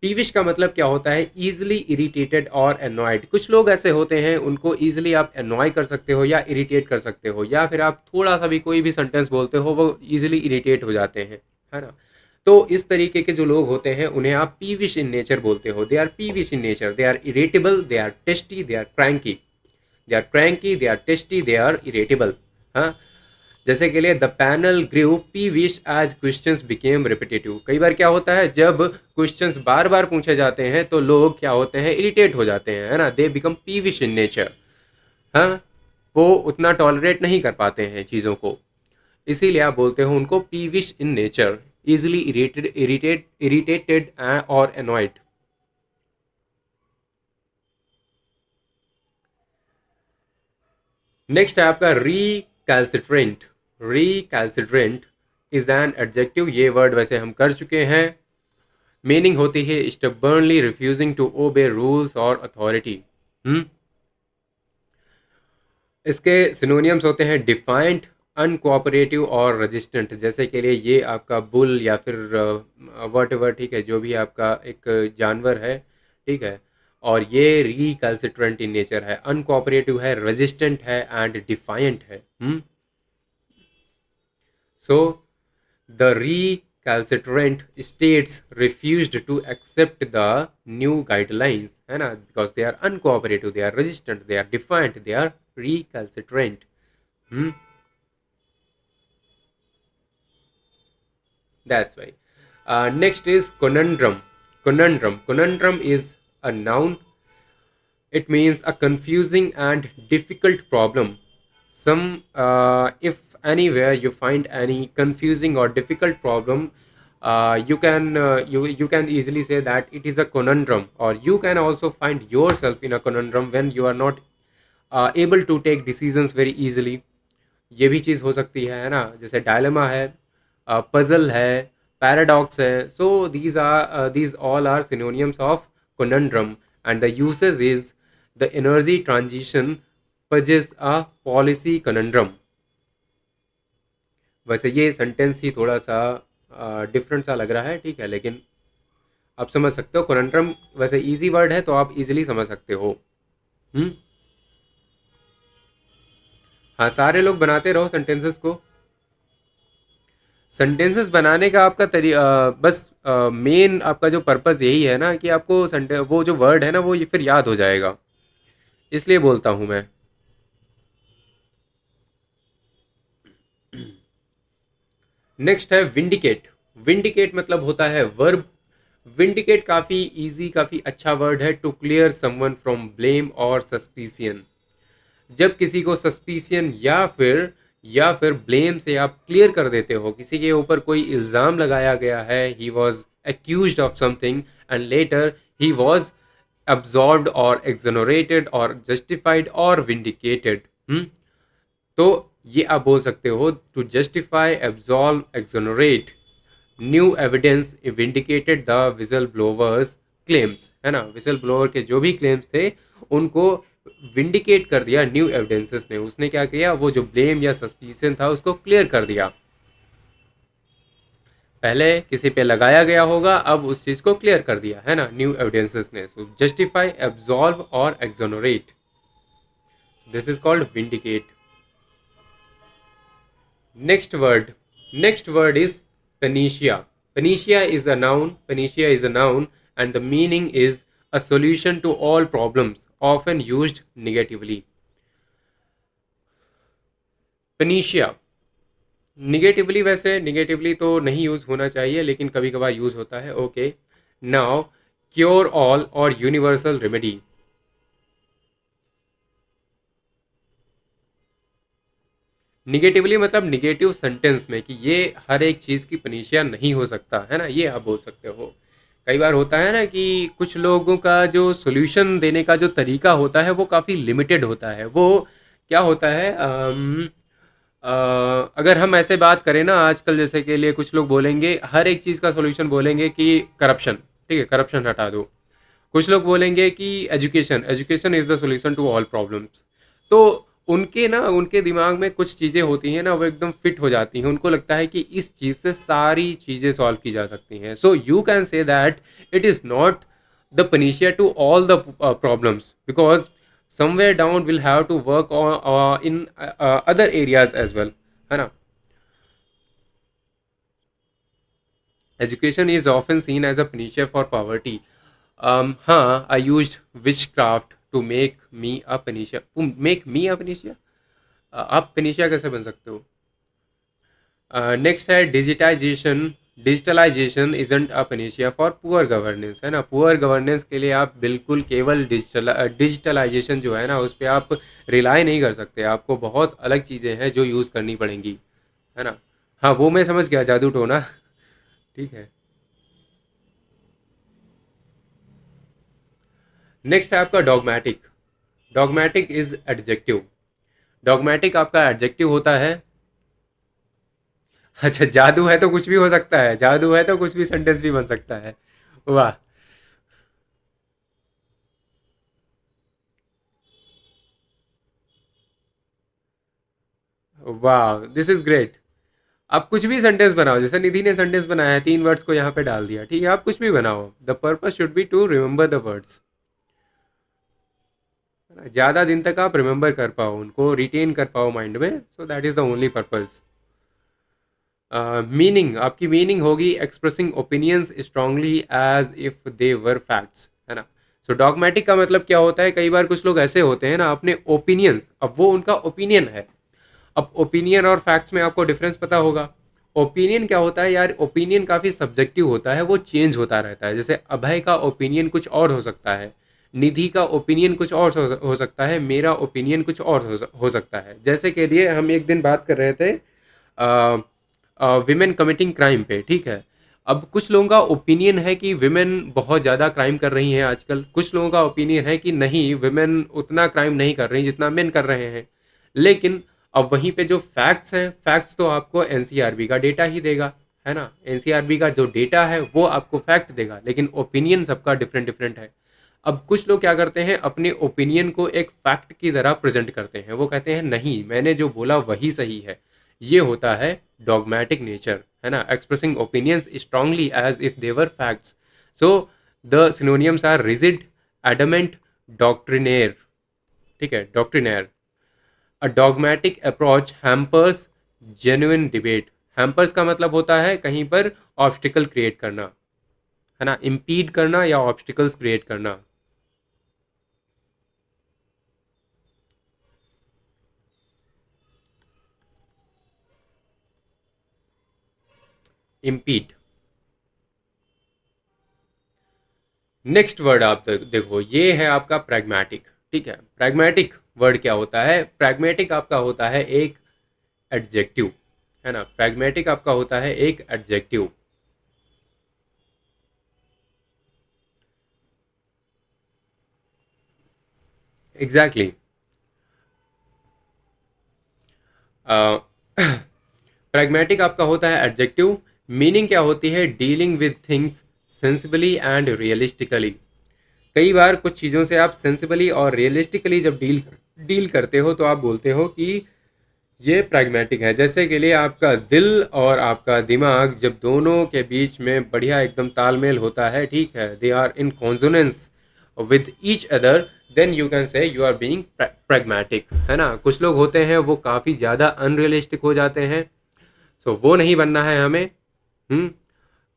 S1: Peevish का मतलब क्या होता है? ईजिली इरिटेटेड और एनॉयड। कुछ लोग ऐसे होते हैं, उनको ईजिली आप एनॉय कर सकते हो या इरिटेट कर सकते हो, या फिर आप थोड़ा सा भी कोई भी सेंटेंस बोलते हो वो ईजिली इरिटेट हो जाते हैं, है ना। तो इस तरीके के जो लोग होते हैं उन्हें आप पीविश इन नेचर बोलते हो। They are peevish in nature, they are irritable, they are testy, they are cranky. They are cranky, they are testy, they are irritable. हाँ, जैसे के लिए the panel grew peevish as questions became repetitive. कई बार क्या होता है, जब क्वेश्चंस बार बार पूछे जाते हैं तो लोग क्या होते हैं, इरिटेट हो जाते हैं, है ना, दे बिकम पीविश इन नेचर। हाँ, वो उतना टॉलरेट नहीं कर पाते हैं चीज़ों को, इसीलिए आप बोलते हो उनको peevish in nature, easily irritated और एनॉयड। नेक्स्ट है आपका recalcitrant। recalcitrant is an adjective. ये वर्ड वैसे हम कर चुके हैं। मीनिंग होती है stubbornly refusing to obey rules और अथॉरिटी। हम्म इसके सिनोनियम्स होते हैं डिफाइंट, अनकोऑपरेटिव और रेजिस्टेंट। जैसे के लिए ये आपका बुल या फिर वट एवर, ठीक है, जो भी आपका एक जानवर है, ठीक है, और ये रिकैल्सिट्रेंट इन नेचर है, अनकोऑपरेटिव है, रेजिस्टेंट है एंड डिफाइंट है। So the recalcitrant states refused to accept the new guidelines, है ना, because they are uncooperative, they are resistant, they are defiant, they are recalcitrant. Hmm? That's why. Next is conundrum. Conundrum is a noun. It means a confusing and difficult problem. If anywhere you find any confusing or difficult problem, you can easily say that it is a conundrum. Or you can also find yourself in a conundrum when you are not able to take decisions very easily. ये भी चीज़ हो सकती है ना, जैसे dilemma है, puzzle है, paradox है। सो these all are synonyms of conundrum, and the usage is the energy transition poses a policy conundrum. वैसे ये सेंटेंस ही थोड़ा सा डिफरेंट सा लग रहा है, ठीक है, लेकिन आप समझ सकते हो। conundrum वैसे इजी वर्ड है तो आप इजीली समझ सकते हो। हम्म हाँ, सारे लोग बनाते रहो सेंटेंसेस को। सेंटेंसेस बनाने का आपका बस मेन आपका जो पर्पस यही है ना कि आपको वो जो वर्ड है ना वो ये फिर याद हो जाएगा, इसलिए बोलता हूँ मैं। नेक्स्ट है विंडिकेट। विंडिकेट मतलब होता है वर्ब। विंडिकेट काफ़ी इजी, काफ़ी अच्छा वर्ड है। To clear someone from blame और सस्पिशियन। जब किसी को सस्पिशियन या फिर ब्लेम से आप क्लियर कर देते हो, किसी के ऊपर कोई इल्ज़ाम लगाया गया है, he was accused of something and later he was absorbed और एक्सोनरेटेड और जस्टिफाइड और विंडिकेटेड। तो ये आप बोल सकते हो to justify, absolve, exonerate new evidence vindicated the whistle blowers claims, है ना, विजल ब्लोअर के जो भी क्लेम्स थे उनको विंडिकेट कर दिया न्यू एविडेंसेस ने। उसने क्या किया, वो जो ब्लेम या सस्पिशन था उसको क्लियर कर दिया। पहले किसी पे लगाया गया होगा, अब उस चीज को क्लियर कर दिया, है ना, न्यू एविडेंसेस ने। सो जस्टिफाई, एब्जॉल्व और exonerate, this is called vindicate. Next word, next word is panacea. Panacea is a noun and the meaning is a solution to all problems, often used negatively. Panacea negatively, वैसे negatively तो नहीं use होना चाहिए लेकिन कभी कभार use होता है। ओके, नाउ क्योर ऑल और यूनिवर्सल रेमेडी। निगेटिवली मतलब निगेटिव सेंटेंस में कि ये हर एक चीज़ की पनिशिया नहीं हो सकता, है ना, ये आप बोल सकते हो। कई बार होता है ना कि कुछ लोगों का जो सोल्यूशन देने का जो तरीका होता है वो काफ़ी लिमिटेड होता है। वो क्या होता है, अगर हम ऐसे बात करें ना आजकल, जैसे के लिए कुछ लोग बोलेंगे हर एक चीज़ का सोल्यूशन बोलेंगे कि करप्शन, ठीक है, करप्शन हटा दो। कुछ लोग बोलेंगे कि education, education is the solution to all problems. तो उनके ना, उनके दिमाग में कुछ चीज़ें होती हैं ना, वो एकदम फिट हो जाती हैं। उनको लगता है कि इस चीज़ से सारी चीज़ें सॉल्व की जा सकती हैं। So you can say that it is not the panacea to all the problems, because somewhere down will have to work in other areas as well, है ना। Education is often seen as a panacea for poverty. हाँ, I use witchcraft to make me a panacea. आप panacea कैसे बन सकते हो। Next है digitization. Digitalization isn't a panacea for poor governance, है ना। पुअर गवर्नेंस के लिए आप बिल्कुल केवल डिजिटलाइजेशन जो है ना उस पर आप रिलाई नहीं कर सकते। आपको बहुत अलग चीज़ें हैं जो यूज़ करनी पड़ेंगी, है ना। हाँ, वो मैं समझ गया, जादू टोना। ठीक है। नेक्स्ट है आपका dogmatic. Dogmatic is adjective. Dogmatic आपका एडजेक्टिव होता है। अच्छा, जादू है तो कुछ भी हो सकता है, जादू है तो कुछ भी सेंटेंस भी बन सकता है। वाह! वाह! This is great. आप कुछ भी सेंटेंस बनाओ, जैसे निधि ने सेंटेंस बनाया है, 3 वर्ड्स को यहाँ पे डाल दिया, ठीक है? आप कुछ भी बनाओ। The purpose should be to remember the words. ज़्यादा दिन तक आप रिमेंबर कर पाओ, उनको रिटेन कर पाओ माइंड में, so that is the only purpose. Meaning, आपकी मीनिंग होगी expressing opinions strongly as if they were facts, है ना? सो डॉगमेटिक का मतलब क्या होता है, कई बार कुछ लोग ऐसे होते हैं ना, अपने ओपिनियंस, अब वो उनका ओपिनियन है। अब ओपिनियन और फैक्ट्स में आपको डिफरेंस पता होगा। ओपिनियन क्या होता है यार, ओपिनियन काफ़ी सब्जेक्टिव होता है, वो चेंज होता रहता है। जैसे अभय का ओपिनियन कुछ और हो सकता है, निधि का ओपिनियन कुछ और हो सकता है, मेरा ओपिनियन कुछ और हो सकता है। जैसे के लिए हम एक दिन बात कर रहे थे विमेन कमिटिंग क्राइम पे, ठीक है? अब कुछ लोगों का ओपिनियन है कि विमेन बहुत ज़्यादा क्राइम कर रही हैं आजकल, कुछ लोगों का ओपिनियन है कि नहीं, विमेन उतना क्राइम नहीं कर रही जितना मेन कर रहे हैं। लेकिन अब वहीं पे जो फैक्ट्स हैं, फैक्ट्स तो आपको एनसीआरबी का डेटा ही देगा, है ना? एनसीआरबी का जो डेटा है वो आपको फैक्ट देगा, लेकिन ओपिनियन सबका डिफरेंट डिफरेंट है। अब कुछ लोग क्या करते हैं, अपने ओपिनियन को एक फैक्ट की तरह प्रेजेंट करते हैं। वो कहते हैं नहीं, मैंने जो बोला वही सही है। ये होता है डॉगमेटिक नेचर, है ना? Expressing opinions strongly as if they were facts. So the synonyms are rigid, adamant, doctrinaire, ठीक है? Doctrinaire. A dogmatic approach hampers genuine debate. Hampers का मतलब होता है कहीं पर ऑब्स्टिकल क्रिएट करना, है ना? इम्पीड करना या ऑब्स्टिकल्स क्रिएट करना। इम्पीड। नेक्स्ट वर्ड आप देखो, ये है आपका प्रैग्मेटिक, ठीक है? प्रैग्मेटिक वर्ड क्या होता है? प्रैग्मेटिक आपका होता है एक एडजेक्टिव, है ना? प्रैग्मेटिक आपका होता है एक एडजेक्टिव। एग्जैक्टली। प्रैग्मेटिक आपका होता है एडजेक्टिव। मीनिंग क्या होती है? Dealing with things sensibly and realistically. कई बार कुछ चीज़ों से आप सेंसिबली और रियलिस्टिकली जब डील डील करते हो तो आप बोलते हो कि ये प्रैग्मेटिक है। जैसे के लिए आपका दिल और आपका दिमाग जब दोनों के बीच में बढ़िया एकदम तालमेल होता है, ठीक है, they are in consonance with each other, then you can say you are being pragmatic, है ना? कुछ लोग होते हैं वो काफ़ी ज़्यादा अनरियलिस्टिक हो जाते हैं, सो वो नहीं बनना है हमें।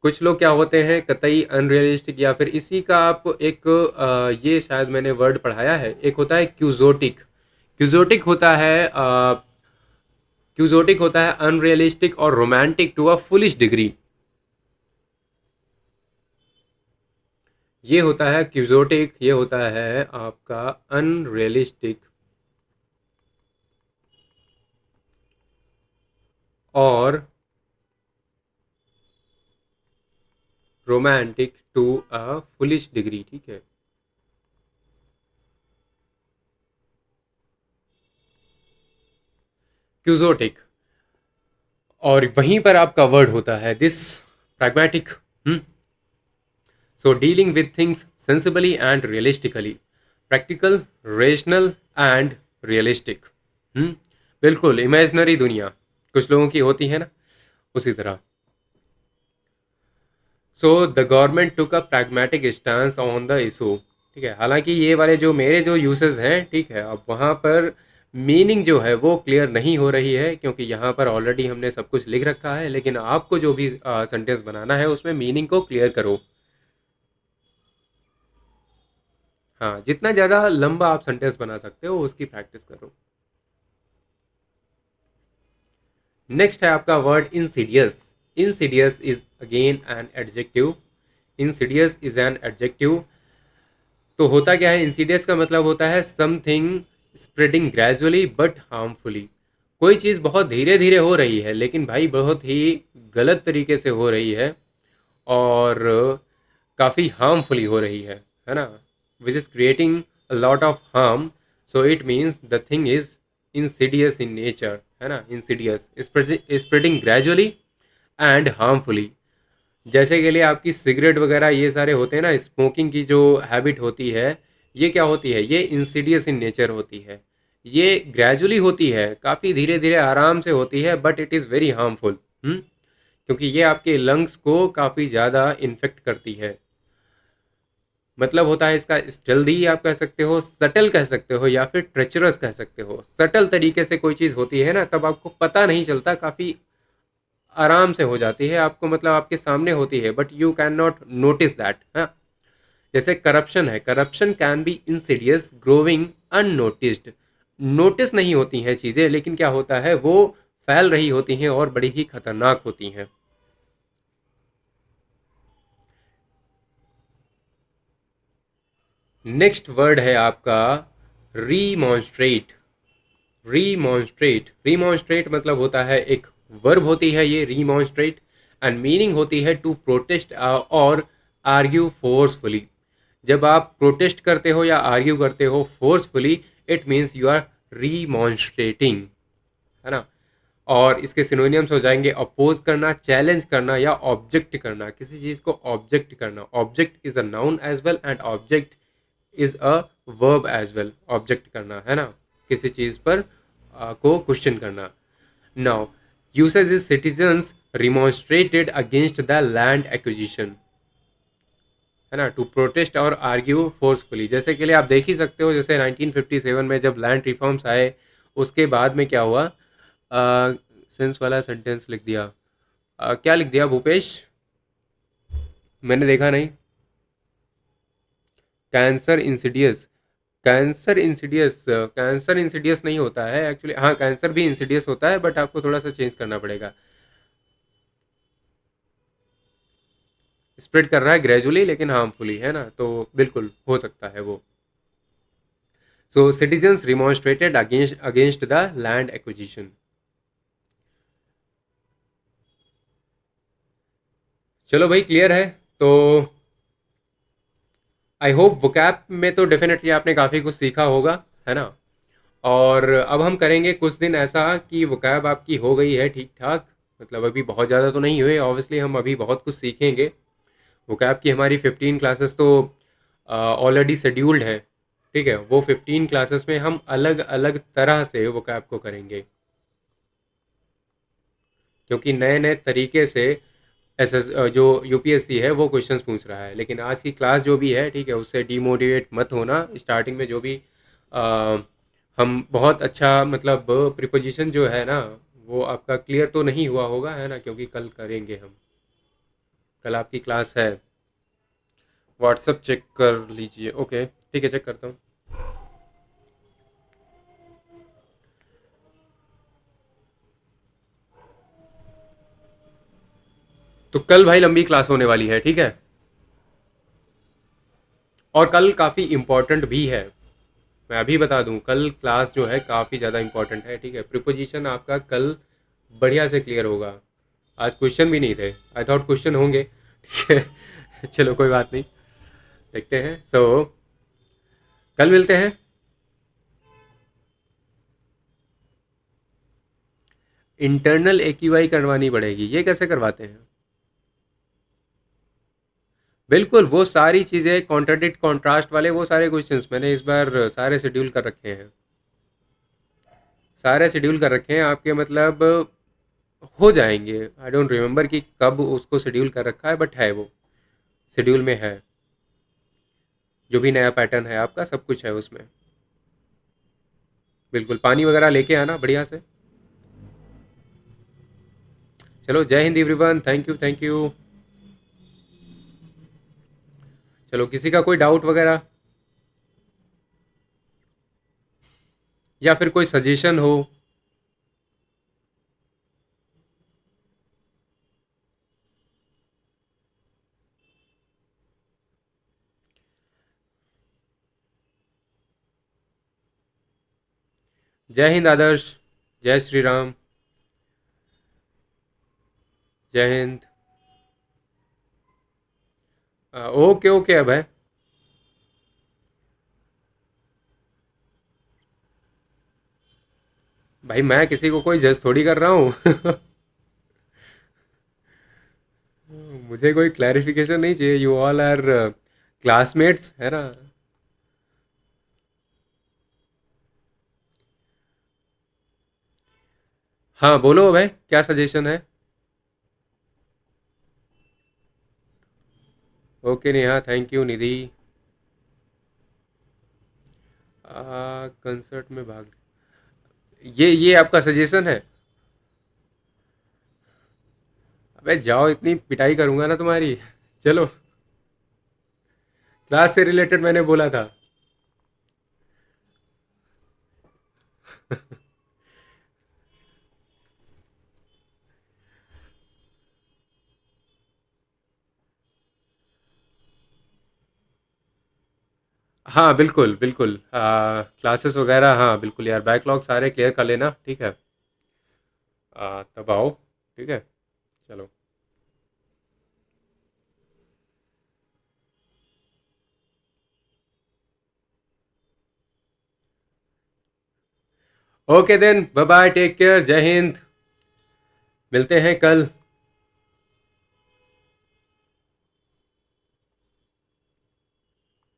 S1: कुछ लोग क्या होते हैं कतई अनरियलिस्टिक, या फिर इसी का आप एक ये शायद मैंने वर्ड पढ़ाया है, एक होता है क्यूजोटिक। क्यूजोटिक होता है क्यूजोटिक होता है अनरियलिस्टिक और romantic to a foolish degree. ये होता है क्यूजोटिक, ये होता है आपका अनरियलिस्टिक और romantic to a foolish degree, ठीक है? क्यूजोटिक, और वहीं पर आपका वर्ड होता है this pragmatic. So dealing with things sensibly and realistically, practical, rational and realistic. बिल्कुल इमेजिनरी दुनिया कुछ लोगों की होती है ना, उसी तरह। So the government took a pragmatic stance on the issue, ठीक है? हालांकि ये वाले जो मेरे जो यूसेस हैं, ठीक है, अब वहाँ पर मीनिंग जो है वो क्लियर नहीं हो रही है, क्योंकि यहाँ पर ऑलरेडी हमने सब कुछ लिख रखा है। लेकिन आपको जो भी सेंटेंस बनाना है उसमें मीनिंग को क्लियर करो। हाँ, जितना ज़्यादा लंबा आप सेंटेंस बना सकते हो उसकी प्रैक्टिस करो। नेक्स्ट है आपका word Insidious. Insidious is again an adjective. Insidious is an adjective. तो होता क्या है, इंसीडियस का मतलब होता है समथिंग स्प्रेडिंग ग्रेजुअली बट हार्मफुली। कोई चीज़ बहुत धीरे धीरे हो रही है, लेकिन भाई बहुत ही गलत तरीके से हो रही है, और काफ़ी हार्मफुली हो रही है ना? Which is creating a lot of harm. So it means the thing is insidious in nature, है ना? Insidious, spreading gradually and harmfully. जैसे के लिए आपकी सिगरेट वगैरह ये सारे होते हैं ना, स्मोकिंग की जो हैबिट होती है, ये क्या होती है, ये इंसीडियस इन नेचर होती है। ये ग्रेजुअली होती है, काफ़ी धीरे धीरे आराम से होती है, but it is very harmful. क्योंकि ये आपके लंग्स को काफ़ी ज़्यादा इन्फेक्ट करती है। मतलब होता है इसका जल्दी, आप कह सकते हो सटल कह सकते हो, या फिर ट्रेचरस कह सकते हो। सटल तरीके से कोई चीज़ होती है ना, तब आपको पता नहीं चलता, काफ़ी आराम से हो जाती है आपको, मतलब आपके सामने होती है, but you can not notice that. हाँ, जैसे करप्शन है, corruption can be Insidious growing unnoticed. Notice नहीं होती हैं चीज़ें, लेकिन क्या होता है, वो फैल रही होती हैं और बड़ी ही खतरनाक होती हैं। नेक्स्ट वर्ड है आपका रीमॉन्स्ट्रेट। रीमॉन्स्ट्रेट मतलब होता है, एक वर्ब होती है ये रीमॉन्स्ट्रेट, एंड मीनिंग होती है टू प्रोटेस्ट और आर्ग्यू फोर्सफुली। जब आप प्रोटेस्ट करते हो या आर्ग्यू करते हो forcefully, it means you are remonstrating, है ना। और इसके सिनोनियम्स हो जाएंगे अपोज करना, चैलेंज करना, या ऑब्जेक्ट करना। किसी चीज़ को ऑब्जेक्ट करना, object is a noun as well and object is a verb as well. Object करना, है ना, किसी चीज़ पर को क्वेश्चन करना। Now usage is citizens remonstrated against the land acquisition, है ना, टू प्रोटेस्ट और आर्ग्यू फोर्सफुली। जैसे के लिए आप देख ही सकते हो, जैसे 1957 में जब लैंड रिफॉर्म्स आए, उसके बाद में क्या हुआ, सेंस वाला सेंटेंस लिख दिया। क्या लिख दिया भूपेश, मैंने देखा नहीं। कैंसर इंसिडियस, कैंसर इंसिडियस नहीं होता है एक्चुअली। हाँ, कैंसर भी इंसिडियस होता है, बट आपको थोड़ा सा चेंज करना पड़ेगा। स्प्रेड कर रहा है ग्रेजुअली लेकिन हार्मफुली, है ना, तो बिल्कुल हो सकता है वो। So citizens remonstrated against the land acquisition. चलो भाई, क्लियर है तो। आई होप वोकैब में तो डेफिनेटली आपने काफ़ी कुछ सीखा होगा, है ना। और अब हम करेंगे कुछ दिन ऐसा कि वोकैब आपकी हो गई है ठीक ठाक, मतलब अभी बहुत ज़्यादा तो नहीं हुए ऑब्वियसली, हम अभी बहुत कुछ सीखेंगे। वोकैब की हमारी 15 क्लासेस तो ऑलरेडी शेड्यूल्ड है। ठीक है, वो 15 क्लासेस में हम अलग अलग तरह से वोकैब को करेंगे, क्योंकि नए नए तरीके से जो यूपीएससी है वो क्वेश्चंस पूछ रहा है। लेकिन आज की क्लास जो भी है, ठीक है, उससे डीमोटिवेट मत होना। स्टार्टिंग में जो भी आ, हम बहुत अच्छा, मतलब प्रिपोजिशन जो है ना, वो आपका क्लियर तो नहीं हुआ होगा, है ना, क्योंकि कल करेंगे हम। कल आपकी क्लास है। व्हाट्सअप चेक कर लीजिए। ओके, ठीक है, चेक करता हूँ। तो कल भाई लंबी क्लास होने वाली है, ठीक है। और कल काफ़ी इम्पोर्टेंट भी है। मैं अभी बता दूं, कल क्लास जो है काफ़ी ज़्यादा इंपॉर्टेंट है, ठीक है। प्रिपोजिशन आपका कल बढ़िया से क्लियर होगा। आज क्वेश्चन भी नहीं थे, आई थॉट क्वेश्चन होंगे, ठीक है। चलो कोई बात नहीं, देखते हैं। कल मिलते हैं। इंटरनल एक्यूआई करवानी पड़ेगी, ये कैसे करवाते हैं? बिल्कुल, वो सारी चीज़ें कॉन्ट्राडिक्ट कॉन्ट्रास्ट वाले वो सारे क्वेश्चंस मैंने इस बार सारे शेड्यूल कर रखे हैं। सारे शेड्यूल कर रखे हैं आपके, मतलब हो जाएंगे। आई डोंट रिमेम्बर कि कब उसको शेड्यूल कर रखा है, बट है वो शेड्यूल में है। जो भी नया पैटर्न है आपका, सब कुछ है उसमें। बिल्कुल, पानी वगैरह लेके आना बढ़िया से। चलो, जय Hind everyone, thank you thank you. चलो, किसी का कोई डाउट वगैरह, या फिर कोई सजेशन हो? जय हिंद आदर्श, जय श्री राम, जय हिंद। ओके ओके, अब है। भाई मैं किसी को कोई जज थोड़ी कर रहा हूँ। मुझे कोई क्लैरिफिकेशन नहीं चाहिए, यू ऑल आर क्लासमेट्स है ना। हाँ बोलो भाई, क्या सजेशन है? Okay Neha, thank you Nidhi. Concert में भाग, ये आपका सजेशन है? अबे जाओ, इतनी पिटाई करूंगा ना तुम्हारी। चलो, क्लास से रिलेटेड मैंने बोला था। हाँ बिल्कुल बिल्कुल, क्लासेस वगैरह, हाँ बिल्कुल यार, बैकलॉग सारे क्लियर कर लेना, ठीक है। तब आओ, ठीक है। चलो। Okay then, bye bye, take care, जय हिंद। मिलते हैं कल।